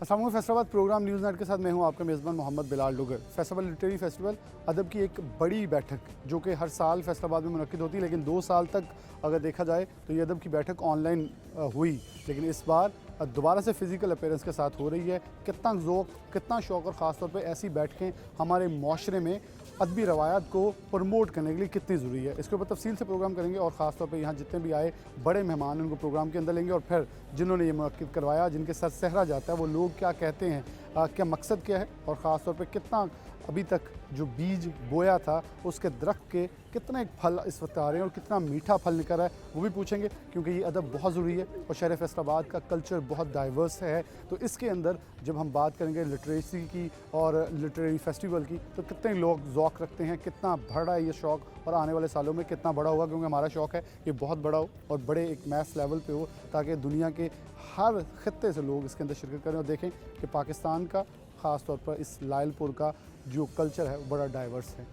अस्सलाम वालेकुम। Faisalabad programme news net के साथ मैं हूं आपका मेज़बान मोहम्मद बिलाल डुगर। फैसलाबाद लिटरेरी फेस्टिवल अदब की एक बड़ी बैठक जो कि हर साल फैसलाबाद में मुनक्किद होती है, लेकिन 2 साल तक अगर देखा जाए तो ये अदब की बैठक ऑनलाइन हुई, लेकिन इस बार दोबारा से फ़िज़िकल अपीयरेंस के साथ हो रही है। कितना ज़ौक़, कितना शौक़ और ख़ास तौर पे ऐसी बैठकें हमारे माशरे में अदबी रवायात को प्रमोट करने के लिए कितनी ज़रूरी है, इसके ऊपर तफसील से प्रोग्राम करेंगे। और ख़ास तौर पे यहाँ जितने भी आए बड़े मेहमान उनको प्रोग्राम के अंदर लेंगे और फिर जिन्होंने ये मुनक्किद करवाया, जिनके सर सहरा जाता है, वो लोग क्या कहते हैं, क्या मकसद क्या है और ख़ास तौर पे कितना अभी तक जो बीज बोया था उसके दरख्त के कितना एक फल इस वक्त आ रहे हैं और कितना मीठा फल निकल रहा है, वो भी पूछेंगे, क्योंकि ये अदब बहुत ज़रूरी है और शहर फैसलाबाद का कल्चर बहुत डाइवर्स है। तो इसके अंदर जब हम बात करेंगे लिटरेसी की और लिटरेरी फेस्टिवल की, तो कितने लोग ज़ौक़ रखते हैं, कितना बढ़ा है ये शौक़ और आने वाले सालों में कितना बड़ा होगा, क्योंकि हमारा शौक़ है ये बहुत बड़ा हो और बड़े एक मैस लेवल पे हो, ताकि दुनिया के हर खित्ते से लोग इसके अंदर शिरकत करें और देखें कि पाकिस्तान का ख़ास तौर पर इस लायलपुर का जो कल्चर है वो बड़ा डाइवर्स है।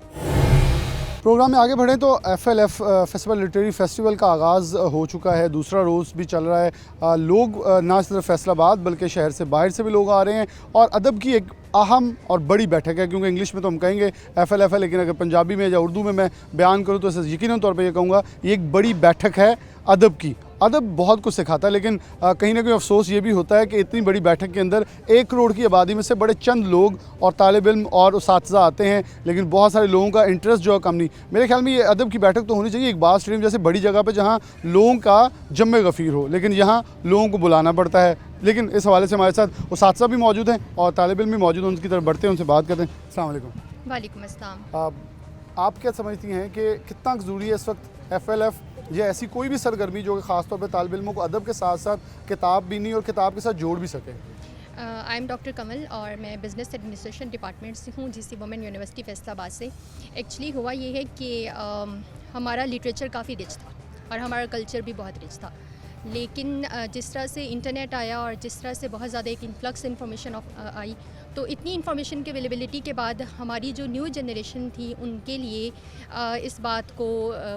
प्रोग्राम में आगे बढ़ें तो FLF फेस्टिवल लिटरेरी फेस्टिवल का आगाज़ हो चुका है, दूसरा रोज़ भी चल रहा है। लोग ना सिर्फ फैसलाबाद बल्कि शहर से बाहर से भी लोग आ रहे हैं और अदब की एक अहम और बड़ी बैठक है, क्योंकि इंग्लिश में तो हम कहेंगे FLF है, लेकिन अगर पंजाबी में या उर्दू में मैं बयान करूँ तो इसे यकीनन तौर पर यह कहूँगा ये एक बड़ी बैठक है अदब की। अदब बहुत कुछ सिखाता है, लेकिन कहीं ना कहीं अफसोस ये भी होता है कि इतनी बड़ी बैठक के अंदर 1 करोड़ की आबादी में से बड़े चंद लोग और तालिब इल्म और उसातिज़ा आते हैं, लेकिन बहुत सारे लोगों का इंटरेस्ट जो है कम नहीं। मेरे ख्याल में ये अदब की बैठक तो होनी चाहिए इकबाल स्टेडियम जैसे बड़ी जगह पे जहाँ लोगों का जम्मे गफ़ीर हो, लेकिन यहाँ लोगों को बुलाना पड़ता है। लेकिन इस हवाले से हमारे साथ उसातिज़ा भी मौजूद हैं और तालिब इल्म भी मौजूद हैं, उनकी तरफ बढ़ते हैं, उनसे बात करते हैं। अस्सलाम वालेकुम। वालेकुम अस्सलाम। आप क्या समझती हैं कि कितना ज़रूरी है इस वक्त FLF या ऐसी कोई भी सरगर्मी जो कि ख़ास तौर पे तालिब इल्मों को अदब के साथ साथ किताब भी नहीं और किताब के साथ जोड़ भी सके? आई एम डॉक्टर कमल और मैं बिज़नेस एडमिनिस्ट्रेशन डिपार्टमेंट से हूँ, GC वुमेन यूनिवर्सिटी फैसलाबाद से। एक्चुअली हुआ ये है कि हमारा लिटरेचर काफ़ी रिच था और हमारा कल्चर भी बहुत रिच था, लेकिन जिस तरह से इंटरनेट आया और जिस तरह से बहुत ज़्यादा एक इन्फ्लक्स इन्फॉर्मेशन आई, तो इतनी इन्फॉर्मेशन के अवेलेबिलिटी के बाद हमारी जो न्यू जनरेशन थी उनके लिए इस बात को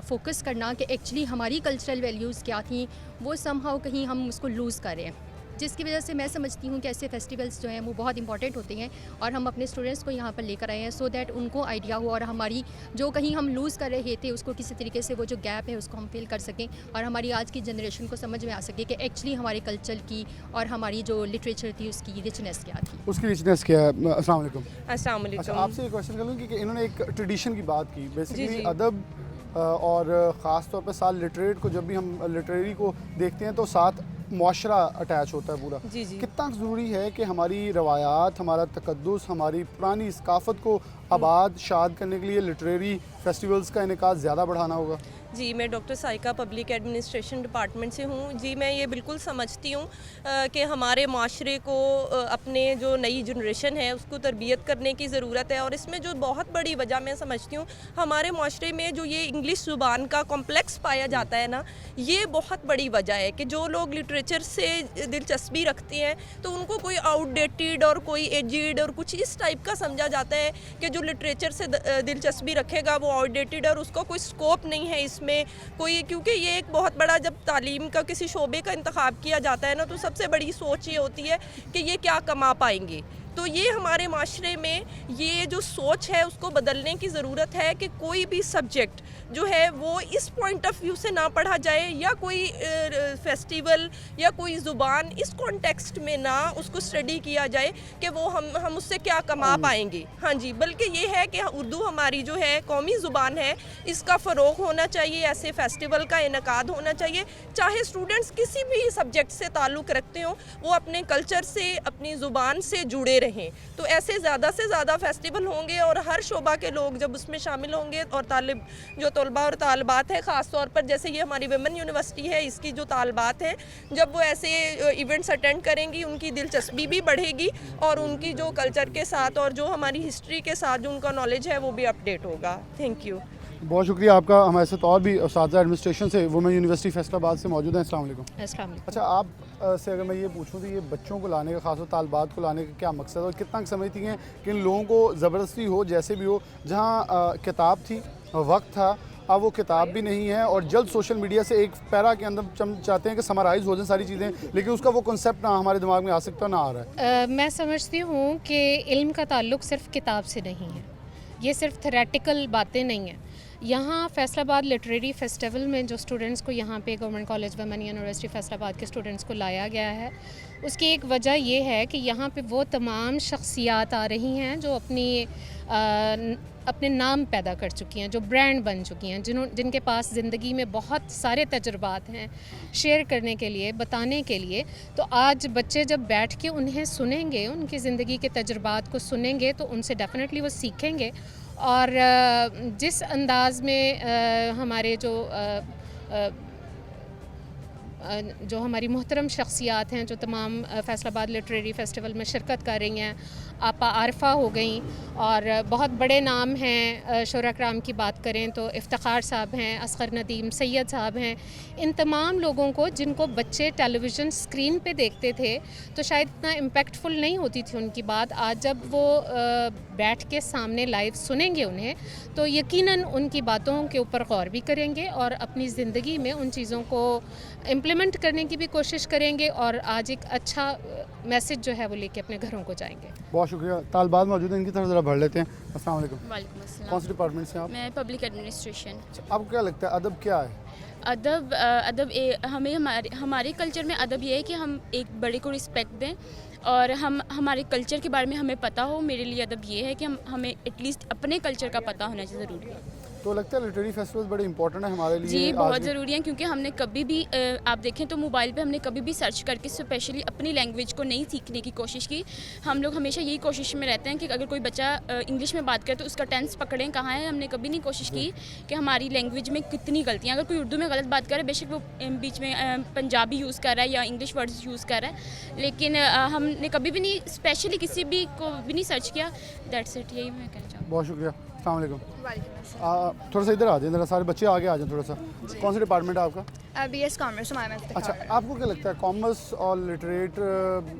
फोकस करना कि एक्चुअली हमारी कल्चरल वैल्यूज़ क्या थी, वो समहाउ कहीं हम उसको लूज़ कर रहे हैं, जिसकी वजह से मैं समझती हूँ कि ऐसे फेस्टिवल्स जो हैं वो बहुत इंपॉर्टेंट होते हैं और हम अपने स्टूडेंट्स को यहाँ पर लेकर आए हैं सो दैट उनको आइडिया हो और हमारी जो कहीं हम लूज़ कर रहे थे उसको किसी तरीके से वो जो गैप है उसको हम फिल कर सकें और हमारी आज की जनरेशन को समझ में आ सके कि एक्चुअली हमारे कल्चर की और हमारी जो लिटरेचर थी उसकी रिचनेस क्या थी। उसकी रिचनेस क्या है? अस्सलाम वालेकुम। अस्सलाम वालेकुम। अच्छा, आपसे एक क्वेश्चन करूँ कि इन्होंने एक ट्रेडिशन की बात की, बेसिकली जी। अदब और ख़ास तौर पे साथ लिटरेट को, जब भी हम लिटरेरी को देखते हैं तो साथ मुआशरा अटैच होता है पूरा। जी। कितना ज़रूरी है कि हमारी रवायात, हमारा तकद्दुस, हमारी पुरानी सकाफ़त को आबाद शाद करने के लिए लिटरेरी फेस्टिवल्स का इनेकाद ज़्यादा बढ़ाना होगा? जी, मैं doctor Saika public administration department से हूँ। जी, मैं ये बिल्कुल समझती हूँ कि हमारे माशरे को अपने जो नई जनरेशन है उसको तरबियत करने की ज़रूरत है और इसमें जो बहुत बड़ी वजह मैं समझती हूँ हमारे माशरे में जो ये इंग्लिश ज़ुबान का कॉम्प्लेक्स पाया जाता है ना, ये बहुत बड़ी वजह है कि जो लोग लिटरेचर से दिलचस्पी रखते हैं तो उनको कोई आउटडेटेड और कोई एजिड और कुछ इस टाइप का समझा जाता है कि जो लिटरेचर से दिलचस्पी रखेगा वो आउटडेटेड और उसका कोई स्कोप नहीं है इसमें कोई, क्योंकि ये एक बहुत बड़ा, जब तालीम का किसी शोबे का इंतखाब किया जाता है ना, तो सबसे बड़ी सोच ये होती है कि ये क्या कमा पाएंगे। तो ये हमारे माशरे में ये जो सोच है उसको बदलने की ज़रूरत है कि कोई भी सब्जेक्ट जो है वो इस पॉइंट ऑफ व्यू से ना पढ़ा जाए या कोई फेस्टिवल या कोई ज़ुबान इस कॉन्टेक्स्ट में ना उसको स्टडी किया जाए कि वो हम उससे क्या कमा पाएंगे। हाँ जी, बल्कि ये है कि उर्दू हमारी जो है कौमी ज़ुबान है, इसका फ़रोग़ होना चाहिए, ऐसे फेस्टिवल का इनकाद होना चाहिए, चाहे स्टूडेंट्स किसी भी सब्जेक्ट से ताल्लुक़ रखते हो, वो अपने कल्चर से, अपनी ज़ुबान से जुड़े रहें। तो ऐसे ज़्यादा से ज़्यादा फेस्टिवल होंगे और हर शोबा के लोग जब उसमें शामिल होंगे और तालिब जो तलबा और तालबात है, ख़ास तौर पर जैसे ये हमारी वुमेन यूनिवर्सिटी है, इसकी जो तालबात हैं, जब वो ऐसे इवेंट्स अटेंड करेंगी उनकी दिलचस्पी भी बढ़ेगी और उनकी जो कल्चर के साथ और जो हमारी हिस्ट्री के साथ जो उनका नॉलेज है वो भी अपडेट होगा। Thank you. बहुत शुक्रिया आपका। हमारे साथ और भी उस्ताद एडमिनिस्ट्रेशन से वुमेन यूनिवर्सिटी फैसलाबाद से मौजूद हैं। अस्सलाम वालेकुम। अस्सलाम वालेकुम। अच्छा, आप से अगर मैं ये पूछूं तो ये बच्चों को लाने का, खासतौर तालबात को लाने का क्या मकसद है और कितना समझती हैं कि इन लोगों को ज़बरदस्ती हो, जैसे भी हो, जहाँ किताब थी, वक्त था اب وہ کتاب بھی نہیں ہے اور جلد سوشل میڈیا سے ایک پیرا کے اندر چاہتے ہیں کہ سمرائز ہو جائیں ساری چیزیں، لیکن اس کا وہ کنسیپٹ نہ ہمارے دماغ میں آ سکتا نہ آ رہا ہے۔ میں سمجھتی ہوں کہ علم کا تعلق صرف کتاب سے نہیں ہے، یہ صرف تھیریٹیکل باتیں نہیں ہیں۔ یہاں فیصل آباد لٹریری فیسٹیول میں جو اسٹوڈنٹس کو یہاں پہ government college women university Faisal آباد کے اسٹوڈنٹس کو لایا گیا ہے، اس کی ایک وجہ یہ ہے کہ یہاں پہ وہ تمام شخصیات آ رہی ہیں جو اپنے نام پیدا کر چکی ہیں، جو برانڈ بن چکی ہیں، جن کے پاس زندگی میں بہت سارے تجربات ہیں شیئر کرنے کے لیے، بتانے کے لیے۔ تو آج بچے جب بیٹھ کے انہیں سنیں گے، ان کی زندگی کے تجربات کو سنیں گے، تو ان سے ڈیفینیٹلی وہ سیکھیں گے۔ اور جس انداز میں ہمارے جو ہماری محترم شخصیات ہیں جو تمام فیصل آباد لٹریری فیسٹیول میں شرکت کر رہی ہیں، آپا عارفہ ہو گئیں، اور بہت بڑے نام ہیں، شعراء کرام کی بات کریں تو افتخار صاحب ہیں، اصغر ندیم، سید صاحب ہیں، ان تمام لوگوں کو جن کو بچے ٹیلی ویژن اسکرین پہ دیکھتے تھے تو شاید اتنا امپیکٹفل نہیں ہوتی تھی ان کی بات، آج جب وہ بیٹھ کے سامنے لائیو سنیں گے انہیں تو یقیناً ان کی باتوں کے اوپر غور بھی کریں گے اور اپنی زندگی میں ان چیزوں کو امپلیمنٹ کرنے کی بھی کوشش کریں گے، اور آج ایک اچھا میسج جو ہے وہ لے کے اپنے گھروں کو جائیں گے۔ بہت شکریہ۔ طالبات موجود ہیں، ان کی طرف ذرا بڑھ لیتے ہیں۔ السلام علیکم۔ وعلیکم السلام۔ کون سے ڈپارٹمنٹ سے آپ؟ میں پبلک ایڈمنسٹریشن۔ آپ کو کیا لگتا ہے ادب کیا ہے؟ ادب ہمیں ہمارے کلچر میں ادب یہ ہے کہ ہم ایک بڑے کو رسپیکٹ دیں اور ہمارے کلچر کے بارے میں ہمیں پتہ ہو۔ میرے لیے ادب یہ ہے کہ ہمیں ایٹ لیسٹ اپنے کلچر کا پتہ ہونا ضروری ہے۔ تو لگتا ہے لٹریری فیسٹیول بڑے امپورٹنٹ ہے ہمارے لیے؟ جی بہت ضروری ہے، کیونکہ ہم نے کبھی بھی آپ دیکھیں تو موبائل پہ ہم نے کبھی بھی سرچ کر کے اسپیشلی اپنی لینگویج کو نہیں سیکھنے کی کوشش کی۔ ہم لوگ ہمیشہ یہی کوشش میں رہتے ہیں کہ اگر کوئی بچہ انگلش میں بات کرے تو اس کا ٹینس پکڑیں کہاں ہے۔ ہم نے کبھی نہیں کوشش کی کہ ہماری لینگویج میں کتنی غلطیاں، اگر کوئی اردو میں غلط بات کرے بے شک وہ بیچ میں پنجابی یوز کر رہا ہے یا انگلش ورڈز یوز کر رہا ہے، لیکن ہم نے کبھی بھی نہیں اسپیشلی کسی بھی کو بھی نہیں سرچ کیا۔ دیٹس اٹ، یہی میں کہنا چاہوں گا۔ بہت شکریہ۔ السلام علیکم۔ وعلیکم السلام۔ تھوڑا سا ادھر آ جائیں، ذرا سارے بچے آگے آ جائیں تھوڑا سا۔ کون سے ڈپارٹمنٹ ہے آپ کا؟ بی ایس کامرس ہمارا میں۔ اچھا، آپ کو کیا لگتا ہے کامرس اور لٹریٹ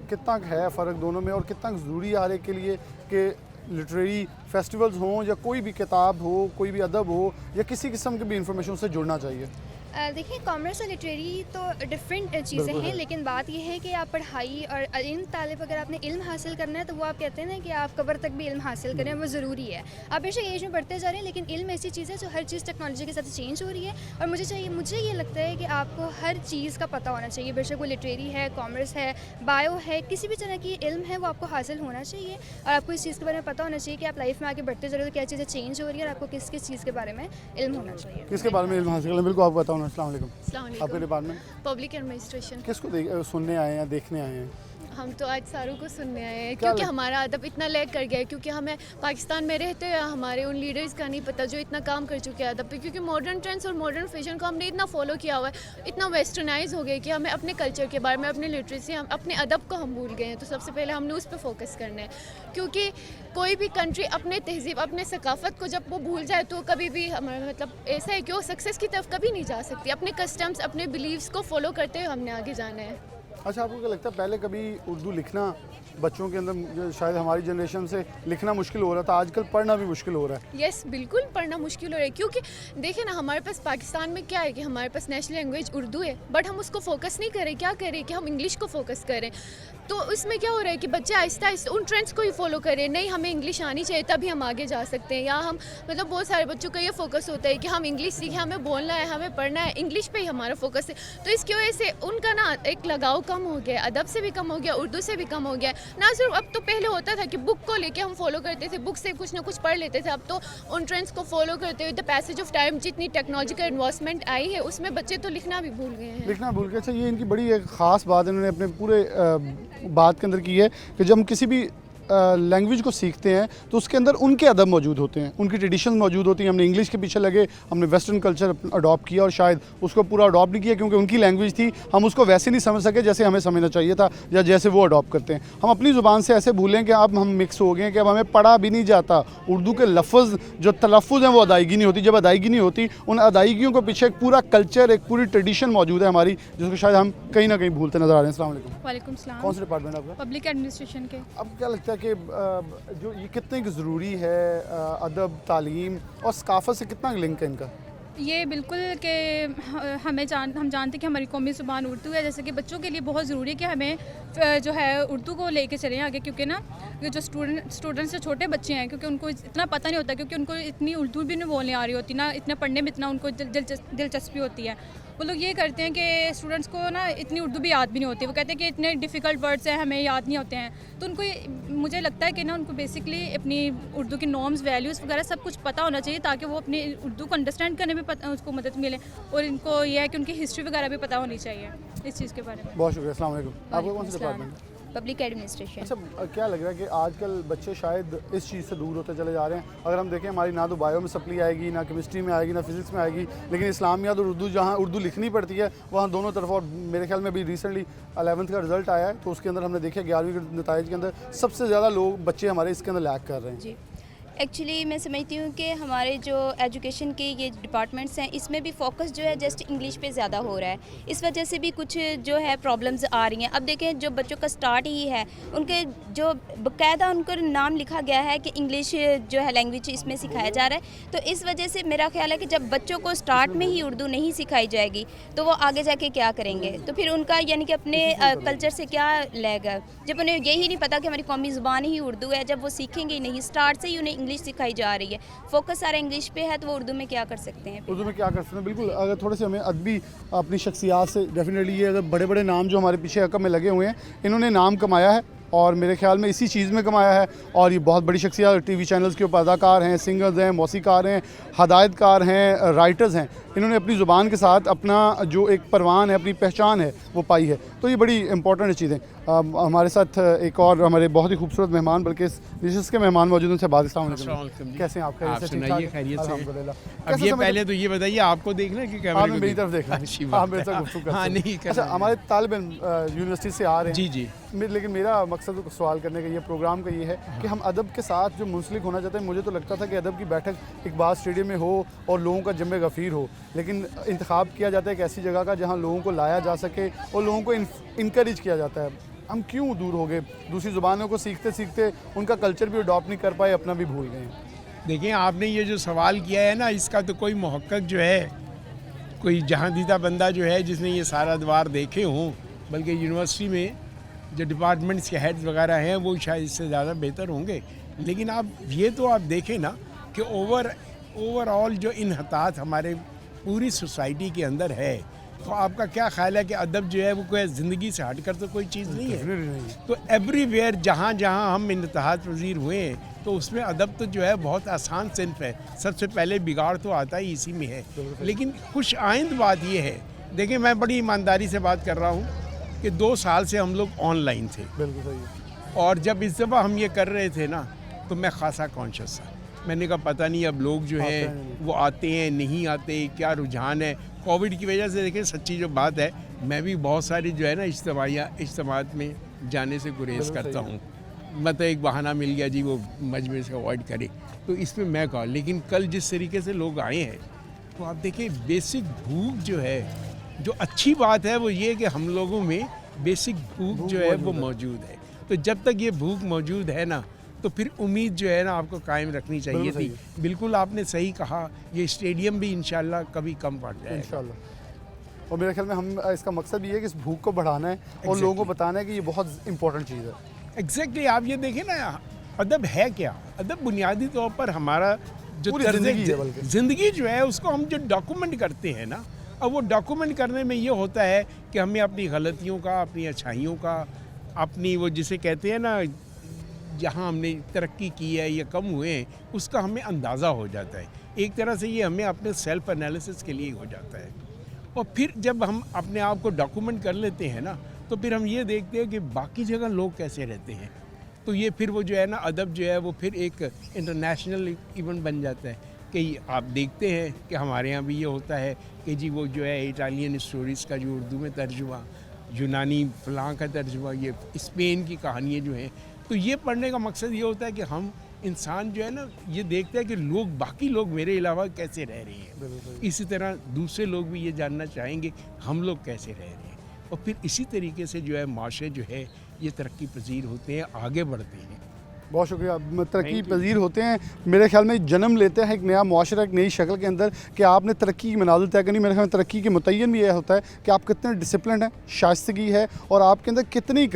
کتنا ہے فرق دونوں میں، اور کتنا ضروری ہے ہر ایک کے لیے کہ لٹریری فیسٹیولز ہوں یا کوئی بھی کتاب ہو، کوئی بھی ادب ہو، یا کسی قسم کی بھی انفارمیشن سے جڑنا چاہیے؟ دیکھیں کامرس اور لٹریری تو ڈفرینٹ چیزیں ہیں، لیکن بات یہ ہے کہ آپ پڑھائی اور علم طالب اگر آپ نے علم حاصل کرنا ہے تو وہ آپ کہتے ہیں نا کہ آپ قبر تک بھی علم حاصل کریں، وہ ضروری ہے۔ آپ بے شک ایج میں بڑھتے جا رہے ہیں لیکن علم ایسی چیز ہے جو ہر چیز ٹیکنالوجی کے ساتھ چینج ہو رہی ہے، اور مجھے یہ لگتا ہے کہ آپ کو ہر چیز کا پتہ ہونا چاہیے، بے شک وہ لٹریری ہے، کامرس ہے، بایو ہے، کسی بھی طرح کی علم ہے وہ آپ کو حاصل ہونا چاہیے، اور آپ کو اس چیز کے بارے میں پتہ ہونا چاہیے کہ آپ لائف میں آگے بڑھتے جا رہے ہو تو کیا چیزیں چینج ہو رہی ہے اور آپ کو کس کس چیز کے بارے میں علم ہونا چاہیے۔ کس کے بارے میں علم حاصل کرنا؟ بالکل آپ کو بتاؤں۔ السلام علیکم۔ السلام آپ کے علیکم۔ ڈپارٹمنٹ؟ Public administration. کس کو سننے آئے ہیں، دیکھنے آئے ہیں؟ ہم تو آج ساروں کو سننے آئے ہیں کیونکہ ہمارا ادب اتنا لیگ کر گیا ہے، کیونکہ ہمیں پاکستان میں رہتے ہوئے ہمارے ان لیڈرز کا نہیں پتہ جو اتنا کام کر چکے ہیں ادب پہ، کیونکہ ماڈرن ٹرینڈس اور ماڈرن فیشن کو ہم نے اتنا فالو کیا ہوا ہے، اتنا ویسٹرنائز ہو گیا کہ ہمیں اپنے کلچر کے بارے میں، اپنے لٹریسی، ہم اپنے ادب کو ہم بھول گئے ہیں۔ تو سب سے پہلے ہم نے اس پہ فوکس کرنا ہے، کیونکہ کوئی بھی کنٹری اپنے تہذیب، اپنے ثقافت کو جب وہ بھول جائے تو کبھی بھی ہمارا مطلب ایسا ہے کہ وہ سکسیز کی طرف کبھی نہیں جا سکتی۔ اپنے کسٹمز، اپنے بلیفس کو فالو کرتے ہوئے ہم نے آگے جانا ہے۔ اچھا، آپ کو کیا لگتا ہے پہلے کبھی اردو لکھنا بچوں کے اندر شاید ہماری جنریشن سے لکھنا مشکل ہو رہا تھا، آج کل پڑھنا بھی مشکل ہو رہا ہے؟ یس، بالکل پڑھنا مشکل ہو رہا ہے، کیونکہ دیکھیں نا ہمارے پاس پاکستان میں کیا ہے کہ ہمارے پاس نیشنل لینگویج اردو ہے، بٹ ہم اس کو فوکس نہیں کریں، کیا کریں کہ ہم انگلش کو فوکس کریں۔ تو اس میں کیا ہو رہا ہے کہ بچے آہستہ آہستہ ان ٹرینڈس کو ہی فالو کریں، نہیں ہمیں انگلش آنی چاہیے تبھی ہم آگے جا سکتے ہیں، یا ہم مطلب بہت سارے بچوں کا یہ فوکس ہوتا ہے کہ ہم انگلش سیکھیں، ہمیں بولنا ہے، ہمیں پڑھنا ہے، انگلش پہ ہی ہمارا فوکس ہے۔ تو اس کی وجہ سے ان کا نا ایک لگاؤ کم ہو گیا، ادب سے بھی کم ہو گیا، اردو سے بھی کم ہو گیا۔ نہ صرف اب تو پہلے ہوتا تھا کہ بک کو لے کے ہم فالو کرتے تھے، بک سے کچھ نہ کچھ پڑھ لیتے تھے، اب تو ان ٹرینڈس کو فالو کرتے ہوئے دا پیسج آف ٹائم جتنی ٹیکنالوجیکل ایڈوانسمنٹ آئی ہے اس میں بچے تو لکھنا بھی بھول گئے ہیں۔ لکھنا بھول گئے۔ اچھا، یہ ان کی بڑی ایک خاص بات انہوں نے اپنے پورے بات کے اندر کی ہے کہ جب ہم کسی بھی لینگویج کو سیکھتے ہیں تو اس کے اندر ان کے ادب موجود ہوتے ہیں، ان کی ٹریڈیشن موجود ہوتی ہیں۔ ہم نے انگلش کے پیچھے لگے، ہم نے ویسٹرن کلچر اڈاپٹ کیا اور شاید اس کو پورا اڈاپٹ نہیں کیا کیونکہ ان کی لینگویج تھی، ہم اس کو ویسے نہیں سمجھ سکے جیسے ہمیں سمجھنا چاہیے تھا یا جیسے وہ اڈاپٹ کرتے ہیں۔ ہم اپنی زبان سے ایسے بھولیں کہ اب ہم مکس ہو گئے ہیں کہ اب ہمیں پڑھا بھی نہیں جاتا، اردو کے لفظ جو تلفظ ہیں وہ ادائیگی نہیں ہوتی۔ جب ادائیگی نہیں ہوتی، ان ادائیگیوں کو پیچھے ایک پورا کلچر، ایک پوری ٹریڈیشن موجود ہے ہماری، جس کو شاید ہم کہیں نہ کہیں بھولتے نظر آ رہے ہیں۔ السلام علیکم۔ وعلیکم السلام۔ کون سے ڈپارٹمنٹ آپ کا؟ پبلک ایڈمنسٹریشن کے۔ اب کیا لگتا ہے کہ جو یہ کتنے ضروری ہے ادب، تعلیم اور ثقافت سے کتنا لنک ہے ان کا؟ یہ بالکل کہ ہم جانتے ہیں کہ ہماری قومی زبان اردو ہے، جیسے کہ بچوں کے لیے بہت ضروری ہے کہ ہمیں جو ہے اردو کو لے کے چلیں آگے، کیونکہ نا جو اسٹوڈنٹس جو چھوٹے بچے ہیں، کیونکہ ان کو اتنا پتہ نہیں ہوتا، کیونکہ ان کو اتنی اردو بھی نہیں بولنے آ رہی ہوتی، نہ اتنا پڑھنے میں اتنا ان کو دلچسپی ہوتی ہے. وہ لوگ یہ کرتے ہیں کہ اسٹوڈنٹس کو نا اتنی اردو بھی یاد بھی نہیں ہوتی، وہ کہتے ہیں کہ اتنے ڈیفیکلٹ ورڈس ہیں ہمیں یاد نہیں ہوتے ہیں. تو ان کو مجھے لگتا ہے کہ نا ان کو بیسکلی اپنی اردو کی نارمز، ویلیوز وغیرہ سب کچھ پتہ ہونا چاہیے، تاکہ وہ اپنی اردو کو انڈرسٹینڈ کرنے میں اس کو مدد ملے. اور ان کو یہ ہے کہ ان کی ہسٹری وغیرہ بھی پتہ ہونی چاہیے اس چیز کے بارے میں. بہت شکریہ. السلام علیکم. آپ کو کون سے ڈپارٹمنٹ؟ Public administration. اچھا کیا لگ رہا ہے کہ آج کل بچے شاید اس چیز سے دور ہوتے چلے جا رہے ہیں؟ اگر ہم دیکھیں ہماری نہ تو بایو میں سپلی آئے گی، نہ کیمسٹری میں آئے گی، نہ فزکس میں آئے گی، لیکن اسلامیات اور اردو جہاں اردو لکھنی پڑتی ہے وہاں دونوں طرف. اور میرے خیال میں ابھی ریسنٹلی 11th کا رزلٹ آیا ہے تو اس کے اندر ہم نے دیکھا 11ویں کے نتائج کے اندر سب سے زیادہ بچے ہمارے اس کے اندر لیک کر رہے ہیں. جی ایکچولی میں سمجھتی ہوں کہ ہمارے جو ایجوکیشن کے یہ ڈپارٹمنٹس ہیں اس میں بھی فوکس جو ہے جسٹ انگلش پہ زیادہ ہو رہا ہے، اس وجہ سے بھی کچھ جو ہے پرابلمز آ رہی ہیں. اب دیکھیں جو بچوں کا سٹارٹ ہی ہے، ان کے جو باقاعدہ ان کو نام لکھا گیا ہے کہ انگلش جو ہے لینگویج اس میں سکھایا جا رہا ہے، تو اس وجہ سے میرا خیال ہے کہ جب بچوں کو سٹارٹ میں ہی اردو نہیں سکھائی جائے گی تو وہ آگے جا کے کیا کریں گے؟ تو پھر ان کا یعنی کہ اپنے کلچر سے کیا لے گا، جب انہیں یہی نہیں پتہ کہ ہماری قومی زبان ہی اردو ہے. جب وہ سیکھیں گے ہی نہیں، سٹارٹ سے ہی انہیں انگلش سکھائی جا رہی ہے، فوکس سارا انگلش پہ ہے، تو وہ اردو میں کیا کر سکتے ہیں؟ اردو میں کیا کر سکتے ہیں؟ بالکل. اگر تھوڑے سے ہمیں ادبی اپنی شخصیات سے ڈیفینیٹلی یہ اگر بڑے بڑے نام جو ہمارے پیچھے عقب میں لگے ہوئے ہیں انہوں نے نام کمایا ہے اور میرے خیال میں اسی چیز میں کمایا ہے. اور یہ بہت بڑی شخصیات ٹی وی چینلز کے اوپر اداکار ہیں، سنگرز ہیں، موسیقار ہیں، ہدایت کار ہیں، رائٹرز ہیں. انہوں نے اپنی زبان کے ساتھ اپنا جو ایک پروان ہے، اپنی پہچان ہے وہ پائی ہے. تو یہ بڑی امپورٹنٹ چیزیں. ہمارے ساتھ ایک اور ہمارے بہت ہی خوبصورت مہمان بلکہ اس نشست کے مہمان موجود ہیں. ان سے بات. السلام علیکم. کیسے ہیں آپ؟ خیریت سے؟ الحمدللہ. اب یہ پہلے تو یہ بتائیے آپ کو دیکھنا ہے کہ کیمرے کو میری طرف دیکھنا ہے؟ ہاں میرے ساتھ گفتگو کرتے ہیں. نہیں اچھا ہمارے طالب علم یونیورسٹی سے آ رہے ہیں. جی جی. لیکن میرا مقصد سوال کرنے کا یہ پروگرام کا یہ ہے کہ ہم ادب کے ساتھ جو منسلک ہونا چاہتے ہیں. مجھے تو لگتا تھا کہ ادب کی بیٹھک اقبال اسٹیڈیم میں ہو اور لوگوں کا جمع غفیر ہو، لیکن انتخاب کیا جاتا ہے ایک ایسی جگہ کا جہاں لوگوں کو لایا جا سکے اور لوگوں کو انکریج کیا جاتا ہے. ہم کیوں دور ہو گئے؟ دوسری زبانوں کو سیکھتے سیکھتے ان کا کلچر بھی اڈاپٹ نہیں کر پائے، اپنا بھی بھول گئے ہیں. دیکھیں آپ نے یہ جو سوال کیا ہے نا، اس کا تو کوئی محقق جو ہے، کوئی جہاں دیدہ بندہ جو ہے جس نے یہ سارا ادوار دیکھے ہوں، بلکہ یونیورسٹی میں جو ڈپارٹمنٹس کے ہیڈز وغیرہ ہیں وہ شاید اس سے زیادہ بہتر ہوں گے. لیکن آپ یہ تو آپ دیکھیں نا کہ اوور آل جو انحطاط ہمارے پوری سوسائٹی کے اندر ہے، تو آپ کا کیا خیال ہے کہ ادب جو ہے وہ کوئی زندگی سے ہٹ کر تو کوئی چیز نہیں ہے؟ تو ایوری ویئر جہاں جہاں ہم انتہاط پذیر ہوئے ہیں تو اس میں ادب تو جو ہے بہت آسان صنف ہے. سب سے پہلے بگاڑ تو آتا ہی اسی میں ہے. لیکن خوش آئند بات یہ ہے، دیکھیں میں بڑی ایمانداری سے بات کر رہا ہوں کہ 2 سال سے ہم لوگ آن لائن تھے. بالکل صحیح. اور جب اس دفعہ ہم یہ کر رہے تھے نا تو میں خاصا کانشیس تھا. میں نے کہا پتہ نہیں اب لوگ جو ہیں وہ آتے ہیں نہیں آتے، کیا رجحان ہے. کووڈ کی وجہ سے دیکھیں سچی جو بات ہے، میں بھی بہت ساری جو ہے نا اجتماعات میں جانے سے گریز کرتا ہوں. مطلب ایک بہانہ مل گیا جی وہ مجمع سے اوائڈ کرے، تو اس میں کہا. لیکن کل جس طریقے سے لوگ آئے ہیں تو آپ دیکھیں بیسک بھوک جو ہے، جو اچھی بات ہے وہ یہ کہ ہم لوگوں میں بیسک بھوک جو ہے وہ موجود ہے. تو جب تک یہ بھوک موجود ہے نا تو پھر امید جو ہے نا آپ کو قائم رکھنی چاہیے تھی. بالکل آپ نے صحیح کہا، یہ اسٹیڈیم بھی انشاءاللہ کبھی کم پڑ جائے انشاءاللہ. اور میرے خیال میں ہم اس کا مقصد یہ ہے کہ اس بھوک کو بڑھانا ہے اور لوگوں کو بتانا ہے کہ یہ بہت امپورٹنٹ چیز ہے. ایگزیکٹلی. آپ یہ دیکھیں نا ادب ہے کیا؟ ادب بنیادی طور پر ہمارا جو زندگی جو ہے اس کو ہم جو ڈاکومنٹ کرتے ہیں نا، اب وہ ڈاکومنٹ کرنے میں یہ ہوتا ہے کہ ہمیں اپنی غلطیوں کا، اپنی اچھائیوں کا، اپنی وہ جسے کہتے ہیں نا جہاں ہم نے ترقی کی ہے یا کم ہوئے ہیں اس کا ہمیں اندازہ ہو جاتا ہے. ایک طرح سے یہ ہمیں اپنے سیلف انالیسس کے لیے ہو جاتا ہے. اور پھر جب ہم اپنے آپ کو ڈاکومنٹ کر لیتے ہیں نا تو پھر ہم یہ دیکھتے ہیں کہ باقی جگہ لوگ کیسے رہتے ہیں. تو یہ پھر وہ جو ہے نا ادب جو ہے وہ پھر ایک انٹرنیشنل ایونٹ بن جاتا ہے. کہ آپ دیکھتے ہیں کہ ہمارے ہاں بھی یہ ہوتا ہے کہ جی وہ جو ہے اٹالین اسٹوریز کا جو اردو میں ترجمہ، یونانی فلاں کا ترجمہ، یہ اسپین کی کہانیاں جو ہیں. تو یہ پڑھنے کا مقصد یہ ہوتا ہے کہ ہم انسان جو ہے نا یہ دیکھتا ہے کہ لوگ باقی لوگ میرے علاوہ کیسے رہ رہے ہیں. اسی طرح دوسرے لوگ بھی یہ جاننا چاہیں گے ہم لوگ کیسے رہ رہے ہیں. اور پھر اسی طریقے سے جو ہے معاشرے جو ہے یہ ترقی پذیر ہوتے ہیں، آگے بڑھتے ہیں. बहुत शुक्रिया। तरक्की पजीर होते हैं, मेरे ख्याल में जन्म लेते हैं एक नया मुआशरा, एक नई शक्ल के अंदर कि आपने तरक्की की मनाजिल तय करनी। मेरे ख्याल में तरक्की के मुतय्यन भी यह होता है कि आप कितने डिसिप्लिन हैं, शाइस्तगी है, और आपके अंदर कितनी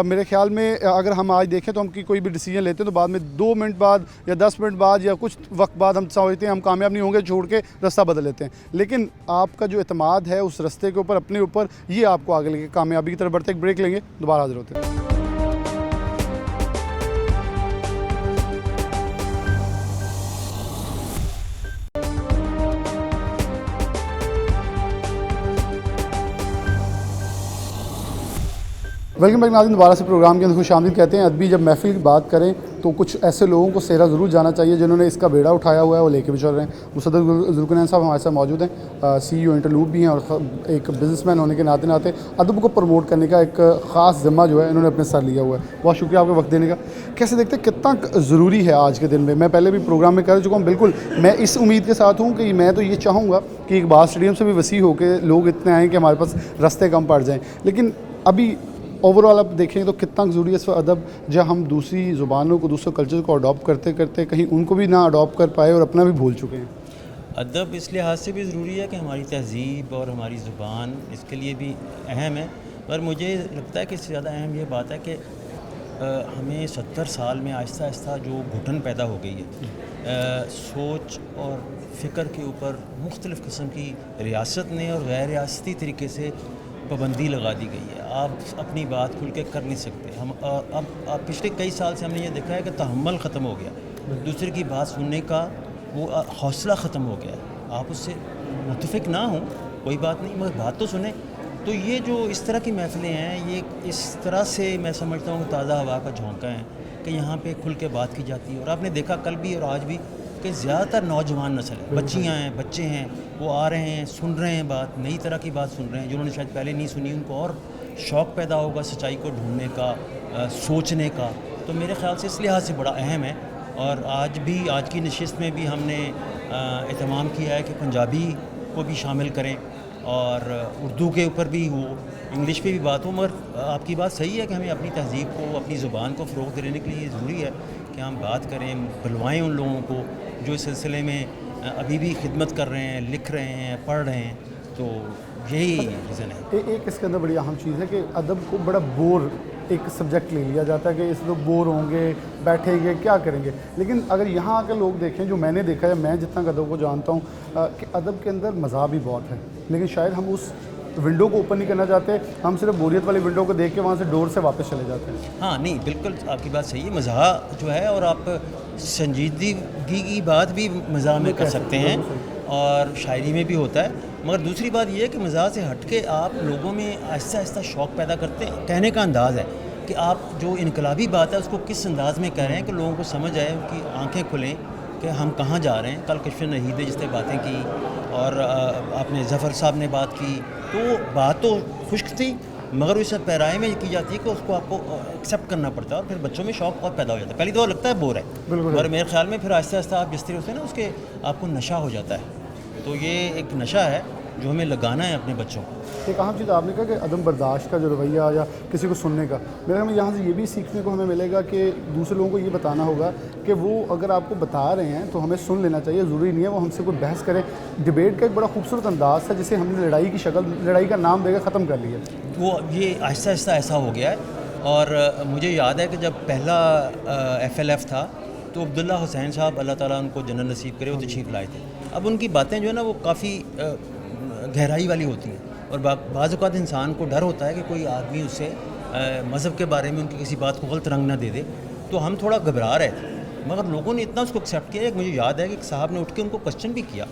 मेरे ख्याल में अगर हम आज देखें तो हम कोई भी डिसीजन लेते हैं तो बाद में 2 मिनट बाद या 10 मिनट बाद या कुछ वक्त बाद हम समझते हैं हम कामयाब नहीं होंगे, छोड़ के रास्ता बदल लेते हैं। लेकिन आपका जो एतमाद है उस रास्ते के ऊपर, अपने ऊपर, ये आपको आगे लेके कामयाबी की तरफ बढ़ते। एक ब्रेक लेंगे, दोबारा हाजिर होते हैं। वेलकम बैक नाज़रीन, दोबारा से प्रोग्राम के अंदर खुशामदीद कहते हैं। अदबी जब महफिल की बात करें तो कुछ ऐसे लोगों को सेहरा ज़रूर जाना चाहिए जिन्होंने इसका बेड़ा उठाया हुआ है, वो लेके भी चल रहे हैं। मुसद्दक ज़ुल्करनैन साहब हमारे साथ मौजूद हैं, CEO इंटरलूप भी हैं, और एक बिज़नेसमैन होने के नाते नाते अदब को प्रमोट करने का एक ख़ास ज़िम्मा जो है इन्होंने अपने सर लिया हुआ है। बहुत शुक्रिया आपका वक्त देने का। कैसे देखते हैं कितना ज़रूरी है आज के दिन में? मैं पहले भी प्रोग्राम में कह चुका हूँ, बिल्कुल मैं इस उम्मीद के साथ हूँ कि मैं तो ये चाहूँगा कि इकबाल स्टेडियम से भी वसी होकर लोग इतने आएँ कि हमारे पास रास्ते कम पड़ जाएँ। लेकिन अभी ओवरऑल आप देखें तो कितना ज़रूरी है इस अदब, जब हम दूसरी ज़ुबानों को, दूसरे कल्चर को अडॉप्ट करते करते कहीं उनको भी ना अडॉप्ट कर पाए और अपना भी भूल चुके हैं। अदब इस लिहाज से भी ज़रूरी है कि हमारी तहज़ीब और हमारी ज़ुबान इसके लिए भी अहम है, पर मुझे लगता है कि इससे ज़्यादा अहम ये बात है कि हमें 70 साल में आहिस्ता आहिस्ता जो घुटन पैदा हो गई है सोच और फ़िक्र के ऊपर मुख्तलिफ़ किस्म की रियासत ने और गैर रियासती तरीके से पाबंदी लगा दी गई है। आप अपनी बात खुल के कर नहीं सकते। हम अब पिछले कई साल से हमने ये देखा है कि तहम्मुल ख़त्म हो गया, दूसरे की बात सुनने का वो हौसला ख़त्म हो गया। आप उससे मुत्तफ़िक़ ना हों कोई बात नहीं, मगर बात तो सुने। तो ये जो इस तरह की महफ़िलें हैं, ये इस तरह से मैं समझता हूँ कि ताज़ा हवा का झोंका है कि यहाँ पे खुल के बात की जाती है। और आपने देखा कल भी और आज भी कि ज़्यादातर नौजवान नस्ल है, बच्चियाँ हैं, बच्चे हैं, वो आ रहे हैं, सुन रहे हैं बात, नई तरह की बात सुन रहे हैं जिन्होंने शायद पहले नहीं सुनी। उनको और शौक़ पैदा होगा सच्चाई को ढूंढने का, सोचने का। तो मेरे ख़्याल से इस लिहाज से बड़ा अहम है। और आज की नशिस्त में भी हमने एहतमाम किया है कि पंजाबी को भी शामिल करें और उर्दू के ऊपर भी हो, इंग्लिश पे भी बात हो। मगर आपकी बात सही है कि हमें अपनी तहज़ीब को, अपनी ज़ुबान को फ़रोग़ देने के लिए ज़रूरी है कि हम बात करें, बुलवाएं उन लोगों को जो इस सिलसिले में अभी भी खिदमत कर रहे हैं, लिख रहे हैं, पढ़ रहे हैं। तो यही रीज़न है। एक इसके अंदर बड़ी अहम चीज़ है कि अदब को बड़ा बोर एक सब्जेक्ट ले लिया जाता है कि इस लोग बोर होंगे, बैठेंगे, क्या करेंगे। लेकिन अगर यहाँ आकर लोग देखें, जो मैंने देखा है, मैं जितना अदब को जानता हूँ कि अदब के अंदर मज़ा भी बहुत है, लेकिन शायद हम उस विंडो को ओपन नहीं करना चाहते, हम सिर्फ बोरियत वाली विंडो को देख के वहाँ से डोर से वापस चले जाते हैं। हाँ नहीं, बिल्कुल आपकी बात सही है। मज़ा जो है, और आप संजीदगी की बात भी मज़ा में कर सकते हैं और शायरी में भी होता है। मगर दूसरी बात यह है कि मज़ा से हट के आप लोगों में आहिस्ता आहिस्ता शौक़ पैदा करते हैं। कहने का अंदाज़ है कि आप जो इनकलाबी बात है उसको किस अंदाज़ में कह रहे हैं कि लोगों को समझ आए, उनकी आँखें खुलें कि हम कहाँ जा रहे हैं। कल कश्फ नहीद जिसने बातें की और आपने ज़फ़र साहब ने बात की, तो बात तो खुश्क थी, मगर इस पैराए में की जाती है कि उसको आपको एक्सेप्ट करना पड़ता है और फिर बच्चों में शौक़ और पैदा हो जाता है। पहली तो लगता है बोर है, मगर मेरे ख्याल में फिर आहिस्ता आहिस्ता आप जिस तरह से ना उसके आपको नशा हो जाता है। तो ये एक नशा है जो हमें लगाना है अपने बच्चों को। एक अहम चीज़ आपने कहा कि अदम बर्दाश्त का जो रवैया या किसी को सुनने का, मेरे ख्याल में यहाँ से ये भी सीखने को हमें मिलेगा कि दूसरे लोगों को ये बताना होगा कि वो अगर आपको बता रहे हैं तो हमें सुन लेना चाहिए। ज़रूरी नहीं है वो हमसे कोई बहस करें। डिबेट का एक बड़ा खूबसूरत अंदाज़ है जिसे हमने लड़ाई की शक्ल, लड़ाई का नाम देकर ख़त्म कर लिया। वो ये आहिस्ता आहिस्ता ऐसा हो गया है। और मुझे याद है कि जब पहला FLF था तो अब्दुल्ला हुसैन साहब, अल्लाह ताला उनको जन्नत नसीब करे, वो तशरीफ़ लाए थे। अब उनकी बातें जो है ना वो काफ़ी गहराई वाली होती हैं और बाज़ औक़ात इंसान को डर होता है कि कोई आदमी उससे मज़हब के बारे में उनकी किसी बात को गलत रंग ना दे दे। तो हम थोड़ा घबरा रहे थे, मगर लोगों ने इतना उसको एक्सेप्ट किया। मुझे याद है कि एक साहब ने उठ के उनको क्वेश्चन भी किया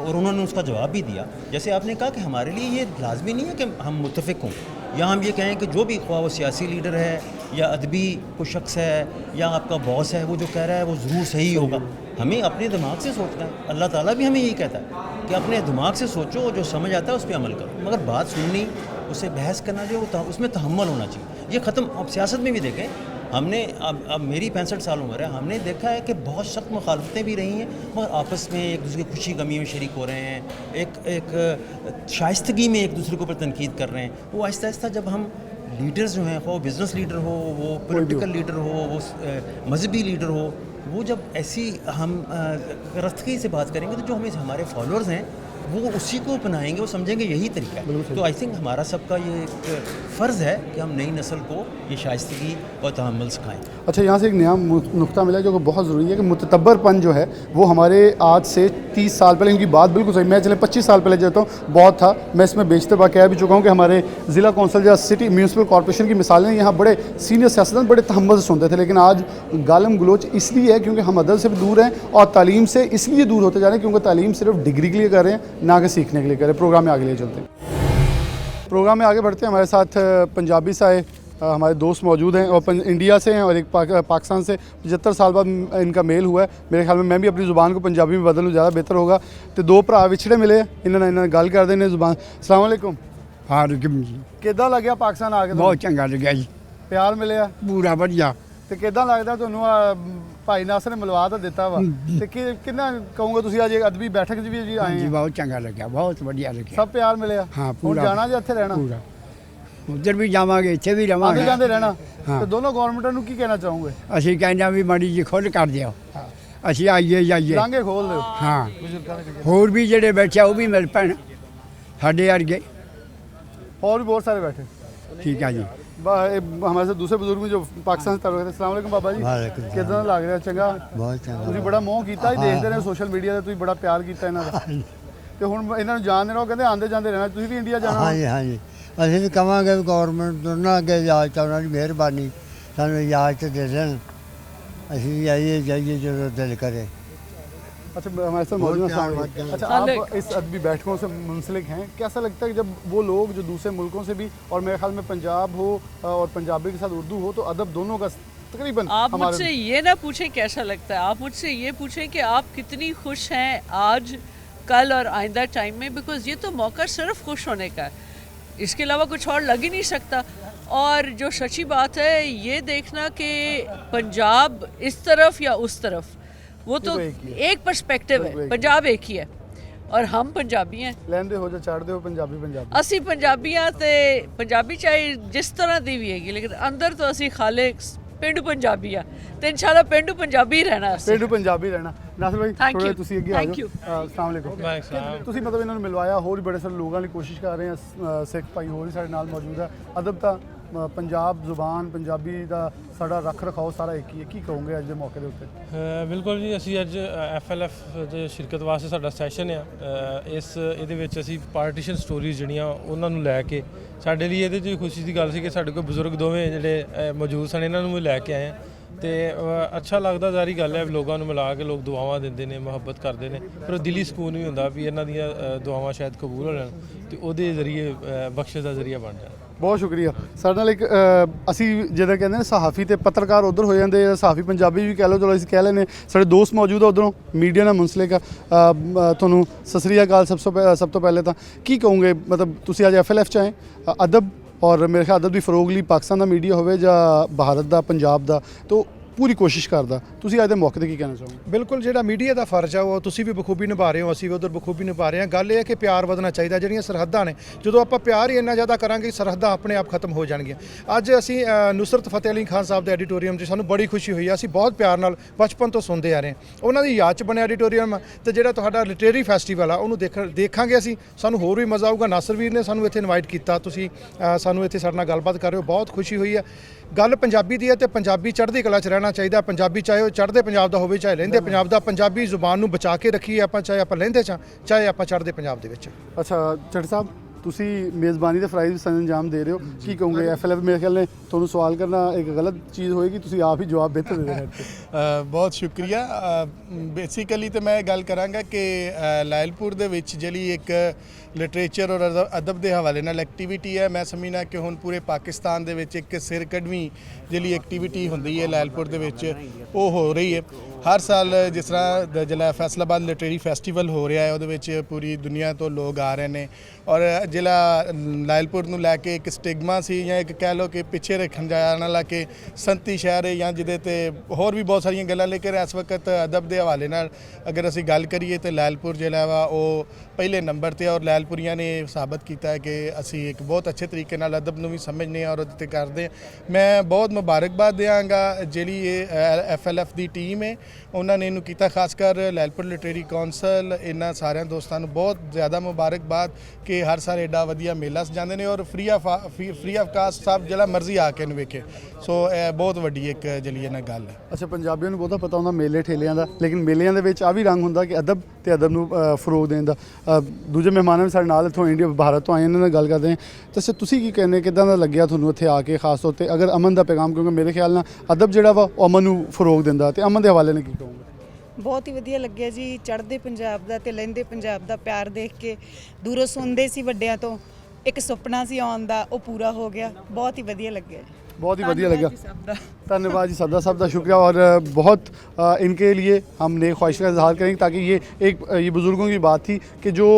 और उन्होंने उसका जवाब भी दिया। जैसे आपने कहा कि हमारे लिए ये लाजमी नहीं है कि हम मुत्तफ़िक़ हों या हम ये कहें कि जो भी ख्वाह वो सियासी लीडर है या अदबी कोई शख्स है या आपका बॉस है, वो जो कह रहा है वो ज़रूर सही होगा। हमें अपने दिमाग से सोचना है। अल्लाह ताला भी हमें यही कहता है कि अपने दिमाग से सोचो, जो समझ आता है उस पर अमल करो। मगर बात सुननी, उससे बहस करना, जो उसमें तहम्मुल होना चाहिए, ये ख़त्म। अब सियासत में भी देखें, हमने अब मेरी 65 साल उम्र है, हमने देखा है कि बहुत सख्त मुखालफतें भी रही हैं, मगर आपस में एक दूसरे की खुशी गमी में शरीक हो रहे हैं, एक शाइस्तगी में एक दूसरे के ऊपर तनकीद कर रहे हैं। वो आहिस्ता आहिस्ता जब हम लीडर्स जो हैं, वो बिज़नेस लीडर हो, वो पॉलिटिकल लीडर हो, वो मजहबी लीडर हो, वो जब ऐसी हम रस्तगी से बात करेंगे तो जो हमें हमारे फॉलोअर्स हैं वो उसी को अपनाएंगे, वो समझेंगे यही तरीका है। तो आई थिंक हमारा सबका ये एक फ़र्ज़ है कि हम नई नस्ल को ये शाइस्तगी और तहम्मुल सिखाएं। अच्छा, यहाँ से एक नया नुक्ता मिला जो कि बहुत ज़रूरी है कि मुततब्बरपन जो है वो हमारे आज से 30 साल पहले, इनकी बात बिल्कुल सही, मैं चले 25 साल पहले जाता हूँ बहुत था, मैं इसमें बेशतर बार कह भी चुका हूँ कि हमारे ज़िला कौंसल या सिटी म्यूनसिपल कॉर्पोरेशन की मिसालें यहाँ बड़े सीनियर सियासतदान बड़े तहम्मुल से सुनते थे, लेकिन आज गालम गलोच इसलिए है क्योंकि हम अदल से भी दूर हैं और तालीम से इसलिए दूर होते जा रहे हैं क्योंकि तालीम सिर्फ डिग्री के लिए कर रहे हैं, ना कि सीखने के लिए कर रहे हैं। प्रोग्राम में आगे ले चलते हैं, प्रोग्राम में आगे बढ़ते हैं। हमारे साथ पंजाबी से आए हमारे दोस्त मौजूद हैं और इंडिया से हैं और एक पाकिस्तान से 75 साल बाद इनका मेल हुआ है। मेरे ख्याल में मैं भी अपनी ज़ुबान को पंजाबी में बदलूँ, ज़्यादा बेहतर होगा। तो दो भरा विछड़े मिले, इन्होंने गल कर देने ज़ुबान। अस्सलाम वालेकुम। हाँ जी, किद्दां लग्या पाकिस्तान आके? बहुत चंगा लग्या जी, प्यार मिले पूरा बढ़िया। तो किद्दां लगदा तुहानूं भाई नासर ने मिलवा तो दिता वा, तो किन्ना कहूँगा तुसीं अज अदबी बैठक च भी आए जी, हैं? बहुत चंगा लग्या, बहुत बढ़िया लग्या। सब प्यार मिले? हाँ, हुण पूरा जाना जे इत्थे रहना? पूरा उधर भी जावांगे, इत्थे भी आंदे रवांगे। जांदे रहना? हाँ। तो दोनों गवर्नमेंटां नूं की कहना चाहोगे? ਅਸੀਂ ਕਹਿੰਦੇ ਵੀ ਮਾੜੀ ਜੀ ਖੁੱਲ੍ਹ ਕਰ ਦਿਓ, ਅਸੀਂ ਆਈਏ ਜਾਈਏ। ਲਾਂਘੇ ਖੋਲ ਦਿਓ। ਹਾਂ, ਹੋਰ ਵੀ ਜਿਹੜੇ ਬੈਠੇ ਉਹ ਵੀ ਮਿਲ ਪੈਣ ਸਾਡੇ ਵਰਗੇ। और भी बहुत सारे बैठे। ਠੀਕ ਆ ਜੀ। हमारे साथ दूसरे बुजुर्ग भी जो पाकिस्तान से ताल्लुक है। अस्सलाम वालेकुम बाबा जी, किदां लग रहा? चंगा, ਬਹੁਤ ਚੰਗਾ। ਤੁਸੀਂ ਬੜਾ ਮੋਹ ਕੀਤਾ ਹੀ, ਦੇਖਦੇ ਰਹੇ ਸੋਸ਼ਲ ਮੀਡੀਆ ਤੇ, ਤੁਸੀਂ ਬੜਾ ਪਿਆਰ ਕੀਤਾ ਇਹਨਾਂ ਦਾ, ਤੇ ਹੁਣ ਇਹਨਾਂ ਨੂੰ ਜਾਣ ਦੇਣਾ, ਉਹ ਕਹਿੰਦੇ ਆਂਦੇ ਜਾਂਦੇ ਰਹਿਣਾ। ਤੁਸੀਂ ਵੀ ਇੰਡੀਆ ਜਾਣਾ? ਹਾਂਜੀ ਹਾਂਜੀ, ਅਸੀਂ ਵੀ ਕਵਾਂਗੇ ਵੀ ਗੌਰਮੈਂਟ ਤੋਂ ਨਾ ਅੱਗੇ ਇਜਾਜ਼ਤ, ਉਹਨਾਂ ਦੀ ਮਿਹਰਬਾਨੀ ਸਾਨੂੰ ਇਜਾਜ਼ਤ ਦੇ ਦੇਣ, ਅਸੀਂ ਵੀ ਆਈਏ ਜਾਈਏ ਜਦੋਂ ਦਿਲ करे। अच्छा, हमारे साथ मौजूद हैं। अच्छा, आप इस अदबी बैठकों से मुंसलिक हैं, कैसा लगता है कि जब वो लोग जो दूसरे मुल्कों से भी, और मेरे ख्याल में पंजाब हो और पंजाबी के साथ उर्दू हो, तो अदब दोनों का तकरीबन आप मुझसे ये ना पूछें कैसा लगता है, आप मुझसे ये पूछें कि आप कितनी खुश हैं आज, कल और आइंदा टाइम में, बिकॉज़ ये तो मौका सिर्फ खुश होने का है, इसके अलावा कुछ और लग ही नहीं सकता। और जो सच्ची बात है ये देखना कि पंजाब इस तरफ या उस तरफ, वो तो एक पर्सपेक्टिव है, पंजाब एक ही है और हम पंजाबी हैं। लैंदे हो जा चढ़दे हो पंजाबी पंजाबी, ਅਸੀਂ ਪੰਜਾਬੀ ਹਾਂ ਤੇ ਪੰਜਾਬੀ ਚਾਹੇ ਜਿਸ ਤਰ੍ਹਾਂ ਦੀ ਵੀ ਹੈਗੀ, ਲੇਕਿਨ ਅੰਦਰ ਤੋਂ ਅਸੀਂ ਖਾਲੇ ਪਿੰਡੂ ਪੰਜਾਬੀ ਆ ਤੇ ਇਨਸ਼ਾਅੱਲਾ ਪਿੰਡੂ ਪੰਜਾਬੀ ਹੀ ਰਹਿਣਾ ਅਸੀਂ। ਪਿੰਡੂ ਪੰਜਾਬੀ ਰਹਿਣਾ। ਨਾਸਿਰ ਭਾਈ, Thank ਥੋੜ੍ਹਾ you. ਤੁਸੀਂ ਅੱਗੇ ਆ Thank ਜਾਓ। you. अस्सलाम वालेकुम। ਤੁਸੀਂ ਮਤਲਬ ਇਹਨਾਂ ਨੂੰ ਮਿਲਵਾਇਆ, ਹੋਰ ਵੀ ਬੜੇ ਸਾਰੇ ਲੋਕਾਂ ਲਈ ਕੋਸ਼ਿਸ਼ ਕਰ ਰਹੇ ਆ, ਸਿੱਖ ਭਾਈ ਹੋਰ ਵੀ ਸਾਡੇ ਨਾਲ ਮੌਜੂਦ ਆ। ਅਦਬ ਤਾਂ ਪੰਜਾਬ ਜ਼ੁਬਾਨ ਪੰਜਾਬੀ ਦਾ ਸਾਡਾ ਰੱਖ ਰਖਾਓ ਸਾਰਾ ਇੱਕ ਹੀ ਹੈ, ਕੀ ਕਹੋਗੇ ਅੱਜ ਦੇ ਮੌਕੇ ਦੇ ਉੱਤੇ? ਬਿਲਕੁਲ ਜੀ, ਅਸੀਂ ਅੱਜ FLF ਦੇ ਸ਼ਿਰਕਤ ਵਾਸਤੇ ਸਾਡਾ ਸੈਸ਼ਨ ਆ, ਇਹਦੇ ਵਿੱਚ ਅਸੀਂ ਪਾਰਟੀਸ਼ਨ ਸਟੋਰੀਜ਼ ਜਿਹੜੀਆਂ ਉਹਨਾਂ ਨੂੰ ਲੈ ਕੇ, ਸਾਡੇ ਲਈ ਇਹਦੇ 'ਚ ਖੁਸ਼ੀ ਦੀ ਗੱਲ ਸੀ ਕਿ ਸਾਡੇ ਕੋਲ ਬਜ਼ੁਰਗ ਦੋਵੇਂ ਜਿਹੜੇ ਮੌਜੂਦ ਸਨ, ਇਹਨਾਂ ਨੂੰ ਵੀ ਲੈ ਕੇ ਆਏ ਆ ਤੇ ਅੱਛਾ ਲੱਗਦਾ, ਜ਼ਾਰੀ ਗੱਲ ਹੈ ਲੋਕਾਂ ਨੂੰ ਮਿਲਾ ਕੇ ਲੋਕ ਦੁਆਵਾਂ ਦਿੰਦੇ ਨੇ, ਮੁਹੱਬਤ ਕਰਦੇ ਨੇ, ਪਰ ਦਿਲੀ ਸਕੂਨ ਵੀ ਹੁੰਦਾ ਵੀ ਇਹਨਾਂ ਦੀਆਂ ਦੁਆਵਾਂ ਸ਼ਾਇਦ ਕਬੂਲ ਹੋ ਜਾਣ ਤੇ ਉਹਦੇ ਜ਼ਰੀਏ ਬਖਸ਼ਿਸ਼ ਦਾ ਜ਼ਰੀਆ ਬਣ ਜਾਣ। ਬਹੁਤ ਸ਼ੁਕਰੀਆ। ਸਾਡੇ ਨਾਲ ਇੱਕ ਅਸੀਂ ਜਿਹੜਾ ਕਹਿੰਦੇ ਨੇ ਸਹਾਫੀ ਤੇ ਪੱਤਰਕਾਰ ਉਧਰ ਹੋ ਜਾਂਦੇ ਆ, ਸਹਾਫੀ ਪੰਜਾਬੀ ਵੀ ਕਹਿ ਲਓ, ਚਲੋ ਅਸੀਂ ਕਹਿ ਲੈਂਦੇ, ਸਾਡੇ ਦੋਸਤ ਮੌਜੂਦ ਆ ਉਧਰੋਂ ਮੀਡੀਆ ਨਾਲ ਮੁੰਸਲਿਕ ਆ। ਤੁਹਾਨੂੰ ਸਤਿ ਸ੍ਰੀ ਅਕਾਲ ਸਭ ਤੋਂ ਪਹਿਲੇ ਤਾਂ ਕੀ ਕਹੋਗੇ, ਮਤਲਬ ਤੁਸੀਂ ਅੱਜ FLF 'ਚ ਆਏ, ਅਦਬ ਔਰ ਮੇਰੇ ਖਿਆਲ ਅਦਬ ਦੀ ਫਰੋਗ ਲਈ ਪਾਕਿਸਤਾਨ ਦਾ ਮੀਡੀਆ ਹੋਵੇ ਜਾਂ ਭਾਰਤ ਦਾ ਪੰਜਾਬ ਦਾ, ਤਾਂ ਪੂਰੀ ਕੋਸ਼ਿਸ਼ ਕਰਦਾ, ਤੁਸੀਂ ਅੱਜ ਦੇ ਮੌਕੇ 'ਤੇ ਕੀ ਕਹਿਣਾ ਚਾਹੋਗੇ? ਬਿਲਕੁਲ, ਜਿਹੜਾ ਮੀਡੀਆ ਦਾ ਫਰਜ਼ ਆ ਉਹ ਤੁਸੀਂ ਵੀ ਬਖੂਬੀ ਨਿਭਾ ਰਹੇ ਹੋ, ਅਸੀਂ ਵੀ ਉਧਰ ਬਖੂਬੀ ਨਿਭਾ ਰਹੇ ਹਾਂ। ਗੱਲ ਇਹ ਹੈ ਕਿ ਪਿਆਰ ਵਧਣਾ ਚਾਹੀਦਾ, ਜਿਹੜੀਆਂ ਸਰਹੱਦਾਂ ਨੇ, ਜਦੋਂ ਆਪਾਂ ਪਿਆਰ ਹੀ ਇੰਨਾ ਜ਼ਿਆਦਾ ਕਰਾਂਗੇ ਸਰਹੱਦਾਂ ਆਪਣੇ ਆਪ ਖਤਮ ਹੋ ਜਾਣਗੀਆਂ। ਅੱਜ ਅਸੀਂ ਨੁਸਰਤ ਫਤਿਹ ਅਲੀ ਖਾਨ ਸਾਹਿਬ ਦੇ ਐਡੀਟੋਰੀਅਮ 'ਚ ਸਾਨੂੰ ਬੜੀ ਖੁਸ਼ੀ ਹੋਈ, ਅਸੀਂ ਬਹੁਤ ਪਿਆਰ ਨਾਲ ਬਚਪਨ ਤੋਂ ਸੁਣਦੇ ਆ ਰਹੇ ਹਾਂ, ਉਹਨਾਂ ਦੀ ਯਾਦ 'ਚ ਬਣਿਆ ਐਡੀਟੋਰੀਅਮ। ਤੇ ਜਿਹੜਾ ਤੁਹਾਡਾ ਲਿਟਰੇਰੀ ਫੈਸਟੀਵਲ ਆ ਉਹਨੂੰ ਦੇਖਾਂਗੇ ਅਸੀਂ, ਸਾਨੂੰ ਹੋਰ ਵੀ ਮਜ਼ਾ ਆਊਗਾ। ਨਾਸਰ ਵੀਰ ਨੇ ਸਾਨੂੰ ਇੱਥੇ ਇਨਵਾਈਟ ਕੀਤਾ, ਤੁਸੀਂ ਸਾਨੂੰ ਇੱਥੇ ਸਾਡੇ ਨਾਲ ਗੱਲਬਾਤ ਕਰ ਰਹੇ ਹੋ, ਬਹੁਤ ਖੁਸ਼ੀ ਹੋਈ ਹੈ। ਗੱਲ ਪੰਜਾਬੀ ਦੀ ਹੈ ਤੇ ਪੰਜਾਬੀ ਚੜ੍ਹਦੀ ਕਲਾ 'ਚ ਰਹਿਣਾ ਚਾਹੀਦਾ। ਪੰਜਾਬੀ ਚਾਹੇ ਉਹ ਚੜ੍ਹਦੇ ਪੰਜਾਬ ਦਾ ਹੋਵੇ ਚਾਹੇ ਲਹਿੰਦੇ ਪੰਜਾਬ ਦਾ, ਪੰਜਾਬੀ ਜ਼ੁਬਾਨ ਨੂੰ ਬਚਾ ਕੇ ਰੱਖੀਏ ਆਪਾਂ, ਚਾਹੇ ਆਪਾਂ ਲਹਿੰਦੇ 'ਚ ਚਾਹੇ ਆਪਾਂ ਚੜ੍ਹਦੇ ਪੰਜਾਬ ਦੇ ਵਿੱਚ। ਅੱਛਾ ਚੱਟ ਸਾਹਿਬ, ਤੁਸੀਂ ਮੇਜ਼ਬਾਨੀ ਦੇ ਫਰਾਈਜ਼ ਸਰ ਅੰਜਾਮ ਦੇ ਰਹੇ ਹੋ, ਕੀ ਕਹੋਗੇ? FLF ਮੇਰੇ ਖਿਆਲ ਨੇ ਤੁਹਾਨੂੰ ਸਵਾਲ ਕਰਨਾ ਇੱਕ ਗਲਤ ਚੀਜ਼ ਹੋਏਗੀ, ਤੁਸੀਂ ਆਪ ਹੀ ਜਵਾਬ ਬਿਹਤਰ ਦੇ ਰਹੇ ਹੋ। ਬਹੁਤ ਸ਼ੁਕਰੀਆ। ਬੇਸਿਕਲੀ ਤਾਂ ਮੈਂ ਗੱਲ ਕਰਾਂਗਾ ਕਿ ਲਾਇਲਪੁਰ ਦੇ ਵਿੱਚ ਜਿਹੜੀ ਇੱਕ ਲਿਟਰੇਚਰ ਔਰ ਅਦਬ ਦੇ ਹਵਾਲੇ ਨਾਲ ਐਕਟੀਵਿਟੀ ਹੈ, ਮੈਂ ਸਮਝਦਾ ਕਿ ਹੁਣ ਪੂਰੇ ਪਾਕਿਸਤਾਨ ਦੇ ਵਿੱਚ ਇੱਕ ਸਿਰ ਕੱਢਵੀਂ ਜਿਹੜੀ ਐਕਟੀਵਿਟੀ ਹੁੰਦੀ ਹੈ ਲਾਇਲਪੁਰ ਦੇ ਵਿੱਚ ਉਹ ਹੋ ਰਹੀ ਹੈ। ਹਰ ਸਾਲ ਜਿਸ ਤਰ੍ਹਾਂ ਜਿਹੜਾ ਫੈਸਲਾਬਾਦ ਲਿਟਰੇਰੀ ਫੈਸਟੀਵਲ ਹੋ ਰਿਹਾ ਹੈ, ਉਹਦੇ ਵਿੱਚ ਪੂਰੀ ਦੁਨੀਆ ਤੋਂ ਲੋਕ ਆ ਰਹੇ ਨੇ, ਔਰ ਜਿਹੜਾ ਲਾਇਲਪੁਰ ਨੂੰ ਲੈ ਕੇ ਇੱਕ ਸਟਿਗਮਾ ਸੀ ਜਾਂ ਇੱਕ ਕਹਿ ਲਓ ਕਿ ਪਿੱਛੇ ਰੱਖਣ ਜਾਣ ਵਾਲਾ ਕਿ ਸੰਤੀ ਸ਼ਹਿਰ ਹੈ ਜਾਂ ਜਿਹਦੇ ਤੇ ਹੋਰ ਵੀ ਬਹੁਤ ਸਾਰੀਆਂ ਗੱਲਾਂ, ਲੇਕਿਨ ਇਸ ਵਕਤ ਅਦਬ ਦੇ ਹਵਾਲੇ ਨਾਲ ਅਗਰ ਅਸੀਂ ਗੱਲ ਕਰੀਏ ਤਾਂ ਲਾਇਲਪੁਰ ਜਿਹੜਾ ਵਾ ਉਹ ਪਹਿਲੇ ਨੰਬਰ 'ਤੇ, ਔਰ ਲਾਇਲਪੁਰੀਆਂ ਨੇ ਸਾਬਤ ਕੀਤਾ ਹੈ ਕਿ ਅਸੀਂ ਇੱਕ ਬਹੁਤ ਅੱਛੇ ਤਰੀਕੇ ਨਾਲ ਅਦਬ ਨੂੰ ਵੀ ਸਮਝਦੇ ਹਾਂ ਔਰ ਉਹਦੇ 'ਤੇ ਕਰਦੇ ਹਾਂ। ਮੈਂ ਬਹੁਤ ਮੁਬਾਰਕਬਾਦ ਦਿਆਂਗਾ ਜਿਹੜੀ ਇਹ FLF ਦੀ ਟੀਮ ਹੈ, ਉਹਨਾਂ ਨੇ ਇਹਨੂੰ ਕੀਤਾ, ਖਾਸ ਕਰ ਲਾਇਲਪੁਰ ਲਿਟਰੇਰੀ ਕੌਂਸਲ, ਇਹਨਾਂ ਸਾਰਿਆਂ ਦੋਸਤਾਂ ਨੂੰ ਬਹੁਤ ਜ਼ਿਆਦਾ ਮੁਬਾਰਕਬਾਦ ਕਿ ਹਰ ਸਾਲ ਐਡਾ ਵਧੀਆ ਮੇਲਾ ਸਜਾਉਂਦੇ ਨੇ ਔਰ ਫ੍ਰੀ ਆਫ ਕਾਸਟ ਸਭ ਜਿਹੜਾ ਮਰਜ਼ੀ ਆ ਕੇ ਇਹਨੂੰ ਵੇਖੇ। ਸੋ ਇਹ ਬਹੁਤ ਵੱਡੀ ਇੱਕ ਜਿਹੜੀ ਇਹਨਾਂ ਗੱਲ ਹੈ। ਅੱਛਾ, ਪੰਜਾਬੀਆਂ ਨੂੰ ਬਹੁਤਾ ਪਤਾ ਹੁੰਦਾ ਮੇਲੇ ਠੇਲਿਆਂ ਦਾ, ਲੇਕਿਨ ਮੇਲਿਆਂ ਦੇ ਵਿੱਚ ਆ ਵੀ ਰੰਗ ਹੁੰਦਾ ਕਿ ਅਦਬ ਤੇ ਅਦਬ ਨੂੰ ਫਰੋਗ ਦੇਣ ਦਾ। ਦੂਜੇ ਮਹਿਮਾਨਾਂ ਵੀ ਸਾਡੇ ਨਾਲ ਇੱਥੋਂ ਇੰਡੀਆ ਭਾਰਤ ਤੋਂ ਆਏ, ਇਹਨਾਂ ਨਾਲ ਗੱਲ ਕਰਦੇ ਹਾਂ। ਤਾਂ ਤੁਸੀਂ ਕੀ ਕਹਿੰਦੇ, ਕਿੱਦਾਂ ਦਾ ਲੱਗਿਆ ਤੁਹਾਨੂੰ ਇੱਥੇ ਆ ਕੇ, ਖਾਸ ਤੌਰ 'ਤੇ ਅਗਰ ਅਮਨ ਦਾ ਪੈਗਾਮ, ਕਿਉਂਕਿ ਮੇਰੇ ਖਿਆਲ ਨਾਲ ਅਦਬ ਜਿਹੜਾ ਵਾ ਉਹ ਅਮਨ ਨੂੰ ਫਰੋਗ ਦਿੰਦਾ, ਤੇ ਅਮਨ ਦੇ ਹਵਾਲੇ ਨਾਲ ਕੀ ਕਹੋਗੇ? ਬਹੁਤ ਹੀ ਵਧੀਆ ਲੱਗਿਆ ਜੀ, ਚੜ੍ਹਦੇ ਪੰਜਾਬ ਦਾ ਤੇ ਲਹਿੰਦੇ ਪੰਜਾਬ ਦਾ ਪਿਆਰ ਦੇਖ ਕੇ। ਦੂਰੋਂ ਸੁਣਦੇ ਸੀ ਵੱਡਿਆਂ ਤੋਂ, ਇੱਕ ਸੁਪਨਾ ਸੀ ਆਉਣ ਦਾ, ਉਹ ਪੂਰਾ ਹੋ ਗਿਆ। ਬਹੁਤ ਹੀ ਵਧੀਆ ਲੱਗਿਆ ਜੀ, बहुत ही बढ़िया लगा। धन्यवाद जी, सब का शुक्रिया। और बहुत इनके लिए हम नेक ख्वाहिश का इजहार करेंगे, ताकि ये बुज़ुर्गों की बात थी कि जो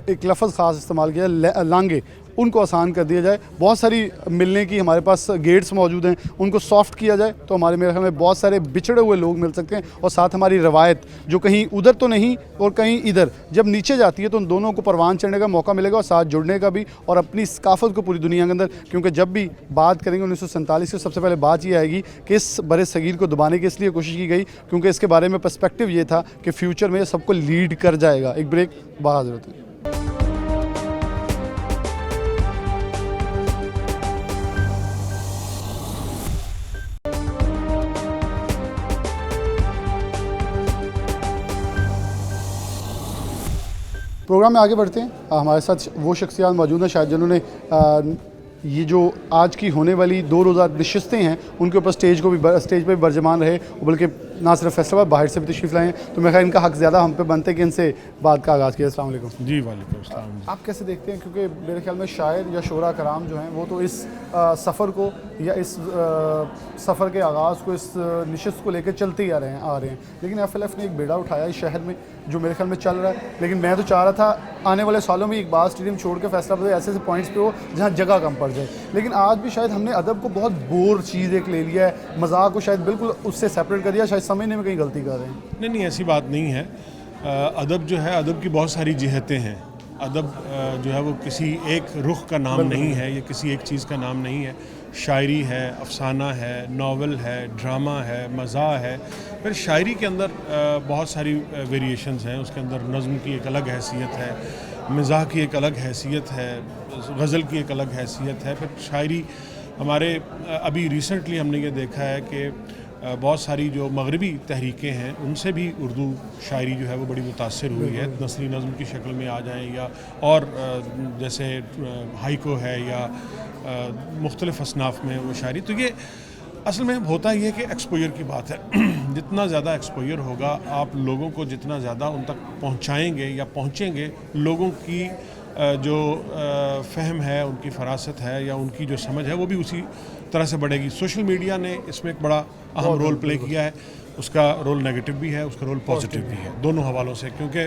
एक लफ्ज़ ख़ास इस्तेमाल किया लांगे, उनको आसान कर दिया जाए। बहुत सारी मिलने की हमारे पास गेट्स मौजूद हैं, उनको सॉफ्ट किया जाए तो हमारे मेरे ख्याल में बहुत सारे बिछड़े हुए लोग मिल सकते हैं। और साथ हमारी रवायत जो कहीं उधर तो नहीं और कहीं इधर जब नीचे जाती है, तो उन दोनों को परवान चढ़ने का मौका मिलेगा और साथ जुड़ने का भी, और अपनी सकाफत को पूरी दुनिया के अंदर। क्योंकि जब भी बात करेंगे 1947 की, सबसे पहले बात ये आएगी कि इस बड़े सगीर को दबाने की इसलिए कोशिश की गई क्योंकि इसके बारे में पर्सपेक्टिव ये था कि फ्यूचर में सबको लीड कर जाएगा। एक ब्रेक बाद ज़रूरत है। प्रोग्राम में आगे बढ़ते हैं। हमारे साथ वो शख्सियात मौजूद हैं शायद जिन्होंने ये जो आज की होने वाली 2 रोज़ा नशिस्तें हैं, उनके ऊपर स्टेज पे भी बर्जमान रहे, बल्कि ना सिर्फ फेस्टिवल बाहर से भी तशरीफ़ लाए हैं। तो मेरे ख्याल इनका हक़ ज़्यादा हम पे बनते हैं कि इनसे बात का आगाज़ किया। अस्सलाम वालेकुम जी। वालेकुम अस्सलाम। आप कैसे देखते हैं, क्योंकि मेरे ख्याल में शायर या शोरा कराम जो हैं वो तो इस सफ़र को या इस सफ़र के आगाज़ को, इस नशिस्त को लेकर चलते ही आ रहे हैं, लेकिन FLF ने एक बेड़ा उठाया इस शहर में जो मेरे ख्याल में चल रहा है। लेकिन मैं तो चाह रहा था आने वाले सालों में इकबाल स्टेडियम छोड़ के फैसलाबाद ऐसे पॉइंट्स पे हो जहाँ जगह कम पड़ जाए। लेकिन आज भी शायद हमने अदब को बहुत बोर चीज़ एक ले लिया है, मजाक को शायद बिल्कुल उससे सेपरेट कर दिया, शायद समझने में कहीं गलती कर रहे हैं। नहीं, ऐसी बात नहीं है। अदब जो है, अदब की बहुत सारी जिहतें हैं। अदब जो है वो किसी एक रुख का नाम नहीं है, ये किसी एक चीज़ का नाम नहीं है। शायरी है, अफसाना है, नावल है, ड्रामा है, मज़ा है। फिर शायरी के अंदर बहुत सारी वेरिएशंस हैं। उसके अंदर नज़्म की एक अलग हैसियत है, मिज़ाह की एक अलग हैसियत है, गज़ल की एक अलग हैसियत है। फिर शायरी हमारे अभी रिसेंटली हमने ये देखा है कि बहुत सारी जो मगरबी तहरीकें हैं उनसे भी उर्दू शायरी जो है वो बड़ी मुतासिर हुई है, नस्ली नज़्म की शक्ल में आ जाएँ, या और जैसे हाइको है या मुख्तलिफ़ असनाफ में वो शायरी। तो ये असल में होता ये कि एक्सपोजर की बात है। जितना ज़्यादा एक्सपोजर होगा, आप लोगों को जितना ज़्यादा उन तक पहुँचाएँगे या पहुँचेंगे, लोगों की जो फ़हम है, उनकी फ़रासत है या उनकी जो समझ है वो भी उसी तरह से बढ़ेगी। सोशल मीडिया ने इसमें एक बड़ा अहम रोल प्ले किया है। उसका रोल नेगेटिव भी है, उसका रोल पॉजिटिव भी है, दोनों हवालों से। क्योंकि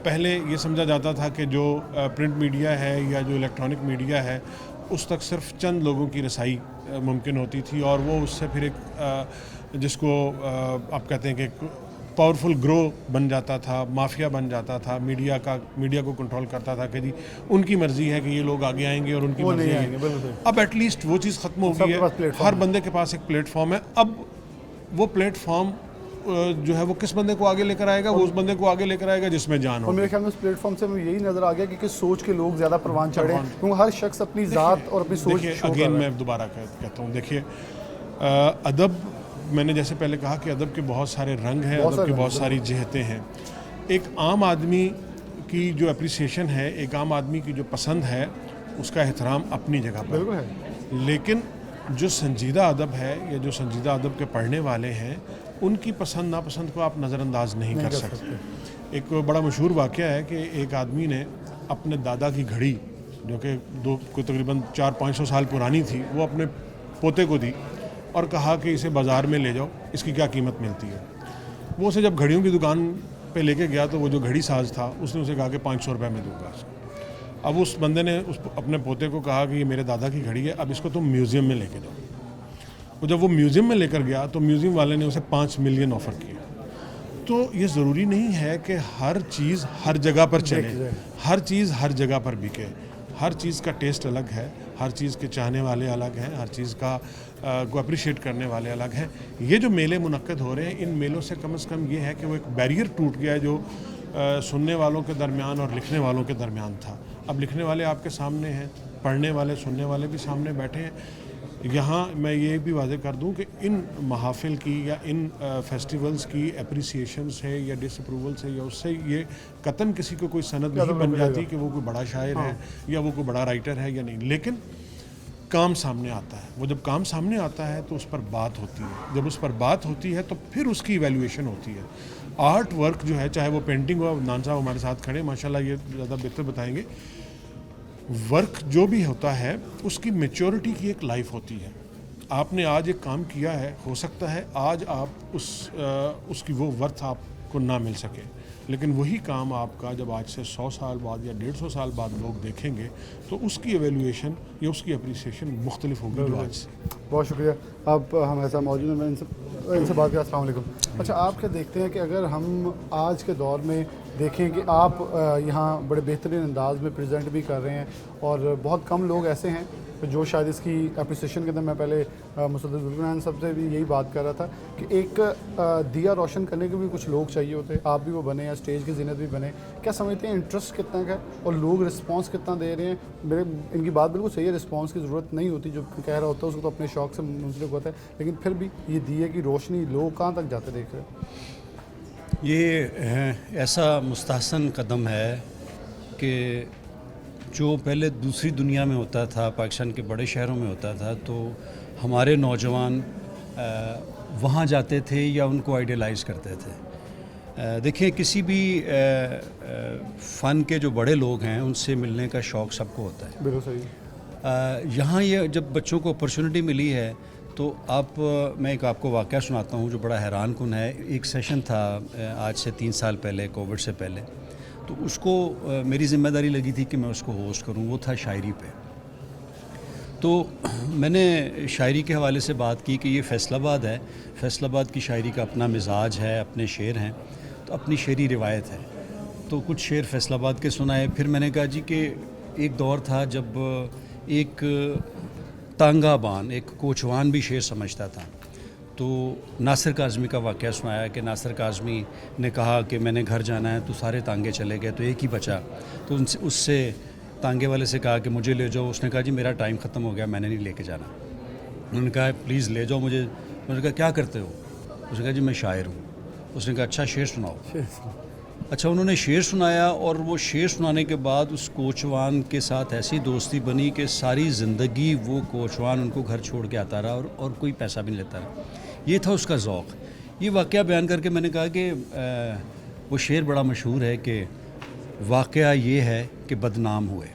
पहले ये समझा जाता था कि जो प्रिंट मीडिया है या जो इलेक्ट्रॉनिक मीडिया है, उस तक सिर्फ चंद लोगों की रसाई मुमकिन होती थी, और वो उससे फिर एक जिसको आप कहते हैं कि पावरफुल ग्रो बन जाता था, माफिया बन जाता था, मीडिया को कंट्रोल करता था कि जी उनकी मर्ज़ी है कि ये लोग आगे आएंगे और उनकी मर्ज़ी है। अब एटलीस्ट वो चीज़ ख़त्म हो गई है। हर बंदे के पास एक प्लेटफॉर्म है। अब वो प्लेटफॉर्म जो है वो किस बंदे को आगे लेकर आएगा, वो उस बंदे को आगे लेकर आएगा जिसमें जान हो। और मेरे ख्याल में उस प्लेटफॉर्म से हमें यही नज़र आ गया कि किस सोच के लोग ज़्यादा परवान चढ़े हैं, क्योंकि हर शख्स अपनी ज़ात और अपनी सोच। अगेन मैं दोबारा कहता हूँ, देखिए अदब, मैंने जैसे पहले कहा कि अदब के बहुत सारे रंग हैं, अदब की बहुत सारी जिहतें हैं। एक आम आदमी की जो अप्रिसिएशन है, एक आम आदमी की जो पसंद है, उसका एहतराम अपनी जगह पर है। लेकिन जो संजीदा अदब है या जो संजीदा अदब के पढ़ने वाले हैं, उनकी पसंद नापसंद को आप नज़रअंदाज नहीं कर सकते। एक बड़ा मशहूर वाक़या है कि एक आदमी ने अपने दादा की घड़ी, जो कि कोई तकरीबन 400-500 साल पुरानी थी, वो अपने पोते को दी और कहा कि इसे बाज़ार में ले जाओ, इसकी क्या कीमत मिलती है। वो उसे जब घड़ियों की दुकान पे लेके गया तो वो जो घड़ी साज था उसने उसे कहा कि 500 रुपये में दूंगा। अब उस बंदे ने अपने पोते को कहा कि ये मेरे दादा की घड़ी है, अब इसको तुम म्यूज़ियम में लेके जाओ। वो जब वो म्यूज़ियम में लेकर गया तो म्यूज़ियम वाले ने उसे 5 मिलियन ऑफ़र किया। تو یہ ضروری نہیں ہے کہ ہر چیز ہر جگہ پر چلے، ہر چیز ہر جگہ پر بکے. ہر چیز کا ٹیسٹ الگ ہے، ہر چیز کے چاہنے والے الگ ہیں، ہر چیز کا کو اپریشیٹ کرنے والے الگ ہیں. یہ جو میلے منعقد ہو رہے ہیں، ان میلوں سے کم از کم یہ ہے کہ وہ ایک بیریئر ٹوٹ گیا ہے جو سننے والوں کے درمیان اور لکھنے والوں کے درمیان تھا. اب لکھنے والے آپ کے سامنے ہیں، پڑھنے والے سننے والے بھی سامنے بیٹھے ہیں. یہاں میں یہ بھی واضح کر دوں کہ ان محافل کی یا ان فیسٹیولز کی اپریسیشن سے یا ڈس اپروول سے یا اس سے یہ قطعاً کسی کو کوئی سند نہیں بن جاتی کہ وہ کوئی بڑا شاعر ہے یا وہ کوئی بڑا رائٹر ہے یا نہیں. لیکن کام سامنے آتا ہے. وہ جب کام سامنے آتا ہے تو اس پر بات ہوتی ہے. جب اس پر بات ہوتی ہے تو پھر اس کی ایویلیویشن ہوتی ہے. آرٹ ورک جو ہے، چاہے وہ پینٹنگ ہو، نان صاحب ہمارے ساتھ کھڑے ماشاءاللہ یہ زیادہ بہتر بتائیں گے. ورک جو بھی ہوتا ہے اس کی میچورٹی کی ایک لائف ہوتی ہے. آپ نے آج ایک کام کیا ہے، ہو سکتا ہے آج آپ اس کی وہ ورتھ آپ کو نہ مل سکے، لیکن وہی کام آپ کا جب آج سے 100 سال بعد یا 150 سال بعد لوگ دیکھیں گے تو اس کی ایویلیویشن یا اس کی اپریسیشن مختلف ہوگی جو آج سے. بہت شکریہ. آپ ہمارے ساتھ موجود ہیں. میں ان سے بات کیا. السلام علیکم. اچھا، آپ کیا دیکھتے ہیں کہ اگر ہم آج کے دور میں دیکھیں کہ آپ یہاں بڑے بہترین انداز میں پریزنٹ بھی کر رہے ہیں اور بہت کم لوگ ایسے ہیں جو شاید اس کی اپریسیشن کے اندر، میں پہلے مسدد ذوالفقار صاحب سے بھی یہی بات کر رہا تھا کہ ایک دیا روشن کرنے کے بھی کچھ لوگ چاہیے ہوتے. آپ بھی وہ بنے یا اسٹیج کی زینت بھی بنے. کیا سمجھتے ہیں انٹرسٹ کتنا کا ہے اور لوگ رسپانس کتنا دے رہے ہیں؟ میرے ان کی بات بالکل صحیح ہے، رسپانس کی ضرورت نہیں ہوتی. جو کہہ رہا ہوتا ہے اس کو تو اپنے شوق سے منسلک ہوتا ہے، لیکن پھر بھی یہ دیے کی روشنی لوگ کہاں تک جاتے دیکھ رہے ہیں؟ یہ ایسا مستحسن قدم ہے کہ جو پہلے دوسری دنیا میں ہوتا تھا، پاکستان کے بڑے شہروں میں ہوتا تھا، تو ہمارے نوجوان وہاں جاتے تھے یا ان کو آئیڈیلائز کرتے تھے. دیکھیں، کسی بھی فن کے جو بڑے لوگ ہیں ان سے ملنے کا شوق سب کو ہوتا ہے. بالکل صحیح. یہاں یہ جب بچوں کو اپرچونٹی ملی ہے تو میں آپ کو واقعہ سناتا ہوں جو بڑا حیران کن ہے. ایک سیشن تھا آج سے 3 سال پہلے، کووڈ سے پہلے، تو اس کو میری ذمہ داری لگی تھی کہ میں اس کو ہوسٹ کروں. وہ تھا شاعری پہ. تو میں نے شاعری کے حوالے سے بات کی کہ یہ فیصل آباد ہے، فیصل آباد کی شاعری کا اپنا مزاج ہے، اپنے شعر ہیں، تو اپنی شعری روایت ہے. تو کچھ شعر فیصل آباد کے سنائے. پھر میں نے کہا جی کہ ایک دور تھا جب ایک تانگا بان، ایک کوچوان بھی شعر سمجھتا تھا. تو ناصر کاظمی کا واقعہ سنایا کہ ناصر کاظمی نے کہا کہ میں نے گھر جانا ہے، تو سارے تانگے چلے گئے تو ایک ہی بچا. تو اس سے تانگے والے سے کہا کہ مجھے لے جاؤ. اس نے کہا جی میرا ٹائم ختم ہو گیا، میں نے نہیں لے کے جانا. انہوں نے کہا پلیز لے جاؤ مجھے. انہوں نے کہا کیا کرتے ہو؟ اس نے کہا جی میں شاعر ہوں. اس نے کہا اچھا شعر سناؤ. اچھا، انہوں نے شعر سنایا اور وہ شعر سنانے کے بعد اس کوچوان کے ساتھ ایسی دوستی بنی کہ ساری زندگی وہ کوچوان ان کو گھر چھوڑ کے آتا رہا اور کوئی پیسہ بھی نہیں لیتا رہا. یہ تھا اس کا ذوق. یہ واقعہ بیان کر کے میں نے کہا کہ وہ شعر بڑا مشہور ہے کہ واقعہ یہ ہے کہ بدنام ہوئے.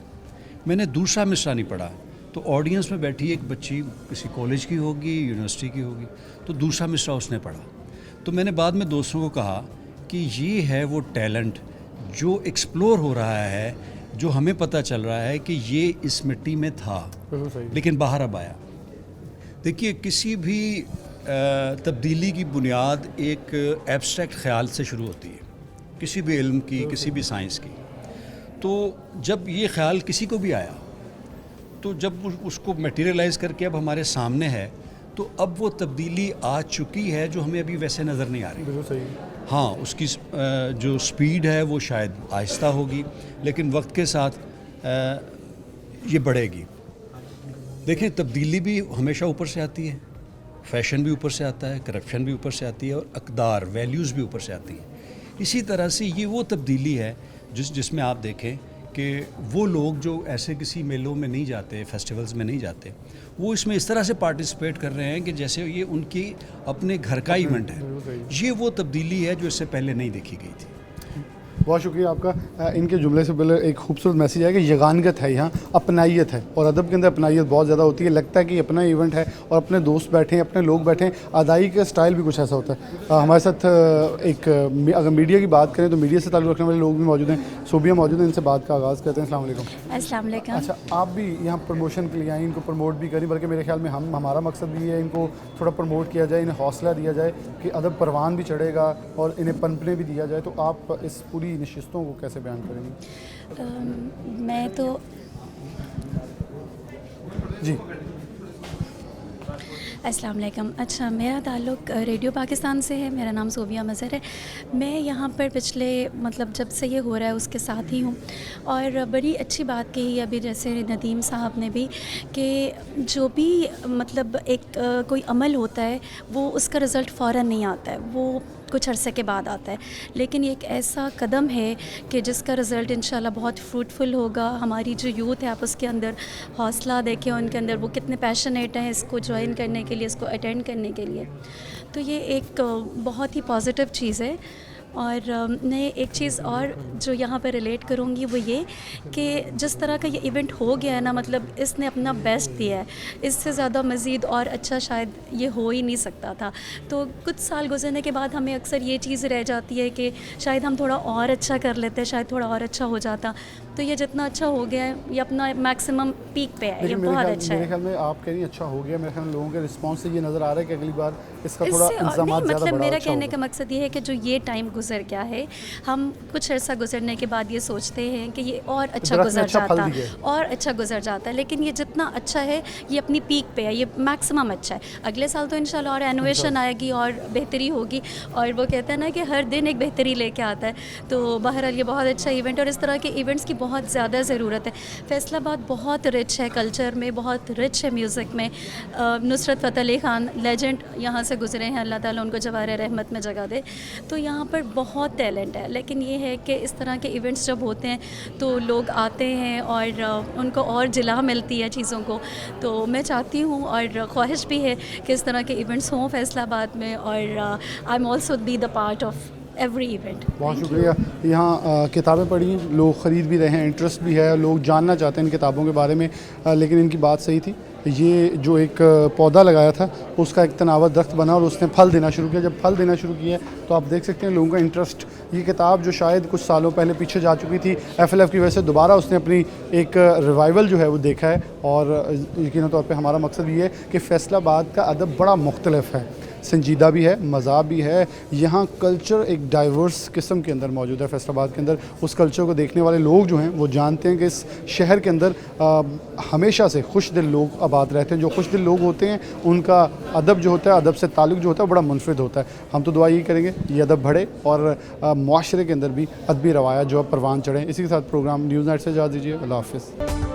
میں نے دوسرا مصرع نہیں پڑھا تو آڈینس میں بیٹھی ایک بچی کسی کالج کی ہوگی، یونیورسٹی کی ہوگی، تو دوسرا مصرع اس نے پڑھا. تو میں نے بعد میں دوستوں کو کہا کہ یہ ہے وہ ٹیلنٹ جو ایکسپلور ہو رہا ہے، جو ہمیں پتہ چل رہا ہے کہ یہ اس مٹی میں تھا لیکن باہر اب آیا. دیکھیے، کسی بھی تبدیلی کی بنیاد ایک ایبسٹریکٹ خیال سے شروع ہوتی ہے، کسی بھی علم کی، کسی بھی سائنس کی. تو جب یہ خیال کسی کو بھی آیا تو جب اس کو میٹیریلائز کر کے اب ہمارے سامنے ہے تو اب وہ تبدیلی آ چکی ہے جو ہمیں ابھی ویسے نظر نہیں آ رہی. بالکل صحیح. ہاں، اس کی جو سپیڈ ہے وہ شاید آہستہ ہوگی لیکن وقت کے ساتھ یہ بڑھے گی. دیکھیں، تبدیلی بھی ہمیشہ اوپر سے آتی ہے، فیشن بھی اوپر سے آتا ہے، کرپشن بھی اوپر سے آتی ہے اور اقدار، ویلیوز بھی اوپر سے آتی ہیں. اسی طرح سے یہ وہ تبدیلی ہے جس میں آپ دیکھیں کہ وہ لوگ جو ایسے کسی میلوں میں نہیں جاتے، فیسٹیولز میں نہیں جاتے، وہ اس میں اس طرح سے پارٹیسپیٹ کر رہے ہیں کہ جیسے یہ ان کی اپنے گھر کا ایونٹ ہے. یہ وہ تبدیلی ہے جو اس سے پہلے نہیں دیکھی گئی تھی. बहुत शुक्रिया आपका। इनके जुमले से पहले एक खूबसूरत मैसेज है कि यगानगत है, यहाँ अपनाइयत है, और अदब के अंदर अपनाइयत बहुत ज़्यादा होती है। लगता है कि अपना इवेंट है और अपने दोस्त बैठे हैं, अपने लोग बैठे हैं। अदाई का स्टाइल भी कुछ ऐसा होता है। हमारे साथ अगर मीडिया की बात करें तो मीडिया से ताल्लुक़ रखने वाले लोग भी मौजूद हैं। सोबिया मौजूद हैं, इनसे बात का आगाज़ करते हैं। अस्सलाम वालेकुम। अस्सलाम वालेकुम। अच्छा, आप भी यहाँ प्रमोशन के लिए आए, इनको प्रमोट भी करें, बल्कि मेरे ख्याल में हमारा मकसद भी है इनको थोड़ा प्रमोट किया जाए, इन्हें हौसला दिया जाए कि अदब परवान भी चढ़ेगा और इन्हें पनपने भी दिया जाए। तो आप इस पूरी नशिस्तों को कैसे बयान करेंगे? मैं तो जी अस्सलाम वालेकुम। अच्छा, मेरा ताल्लुक़ रेडियो पाकिस्तान से है। मेरा नाम सोबिया मज़हर है। मैं यहाँ पर पिछले जब से ये हो रहा है उसके साथ ही हूँ। और बड़ी अच्छी बात कही अभी जैसे नदीम साहब ने भी कि जो भी एक कोई अमल होता है वो उसका रिज़ल्ट फ़ौरन नहीं आता है, वो कुछ अरसे के बाद आता है। लेकिन ये एक ऐसा कदम है कि जिसका रिज़ल्ट इंशाल्लाह बहुत फ्रूटफुल होगा। हमारी जो यूथ है आप उसके अंदर हौसला देखें, उनके अंदर वो कितने पैशनेट हैं इसको ज्वाइन करने के लिए, इसको अटेंड करने के लिए। तो ये एक बहुत ही पॉजिटिव चीज़ है। और मैं एक चीज़ और जो यहाँ पर रिलेट करूँगी वो ये कि जिस तरह का ये इवेंट हो गया है ना, इसने अपना बेस्ट दिया है। इससे ज़्यादा मज़ीद और अच्छा शायद ये हो ही नहीं सकता था। तो कुछ साल गुजरने के बाद हमें अक्सर ये चीज़ रह जाती है कि शायद हम थोड़ा और अच्छा कर लेते, शायद थोड़ा और अच्छा हो जाता। तो ये जितना अच्छा हो गया है ये अपना मैक्सिमम पीक पे है, ये बहुत अच्छा है। मेरे ख्याल में आप कह रही अच्छा हो गया, मेरे ख्याल में लोगों के रिस्पांस से ये नज़र आ रहा है कि अगली बार इसका थोड़ा इंतजामात ज़्यादा बड़ा मेरा अच्छा कहने होगा। का मकसद ये है कि जो ये टाइम गुजर गया है, हम कुछ अर्सा गुजरने के बाद ये सोचते हैं कि ये और अच्छा गुजर जाता, और अच्छा गुजर जाता है। लेकिन ये जितना अच्छा है ये अपनी पीक पे है, ये मैक्सिमम अच्छा है। अगले साल तो इंशाल्लाह और एनोवेशन आएगी और बेहतरी होगी। और वो कहते हैं ना कि हर दिन एक बेहतरी लेके आता है। तो बहरहाल ये बहुत अच्छा इवेंट और इस तरह के इवेंट्स की बहुत ज़्यादा ज़रूरत है। फैसलाबाद बहुत रिच है कल्चर में, बहुत रिच है म्यूज़िक में। नुसरत फ़तेह अली ख़ान लेजेंड यहाँ से गुजरे हैं, अल्लाह ताला उनको जवाहर रहमत में जगह दे। तो यहाँ पर बहुत टैलेंट है। लेकिन ये है कि इस तरह के इवेंट्स जब होते हैं तो लोग आते हैं और उनको और जिला मिलती है चीज़ों को। तो मैं चाहती हूँ और ख्वाहिश भी है कि इस तरह के इवेंट्स हों फैसलाबाद में, और I am also be the part of every event. बहुत शुक्रिया। यहाँ किताबें पढ़ी, लोग ख़रीद भी रहे हैं, इंटरेस्ट भी है, लोग जानना चाहते हैं इन किताबों के बारे में। लेकिन इनकी बात सही थी, ये जो एक पौधा लगाया था उसका एक तनावर दरख्त बना और उसने फल देना शुरू किया। जब फल देना शुरू किया तो आप देख सकते हैं लोगों का इंटरेस्ट। ये किताब जो शायद कुछ सालों पहले पीछे जा चुकी थी, FLF की वजह से दोबारा उसने अपनी एक रिवाइवल जो है वो देखा है। और यकीन तौर पे हमारा मकसद ये है कि फैसलाबाद का अदब बड़ा मुख्तलिफ है, संजीदा भी है, मज़ाक भी है। यहाँ कल्चर एक डाइवर्स किस्म के अंदर मौजूद है फैसलाबाद के अंदर। उस कल्चर को देखने वाले लोग जो हैं वो जानते हैं कि इस शहर के अंदर हमेशा से खुश दिल लोग आबाद रहते हैं। जो खुश दिल लोग होते हैं उनका अदब जो होता है, अदब से ताल्लुक़ जो होता है, बड़ा मुनफरिद होता है। हम तो दुआ यही करेंगे ये अदब बढ़े और माशरे के अंदर भी अदबी रवायात जो है परवान चढ़ें। इसी के साथ प्रोग्राम न्यूज़ नाइट से इजाज़त दीजिए। अल्लाह हाफ़िज़।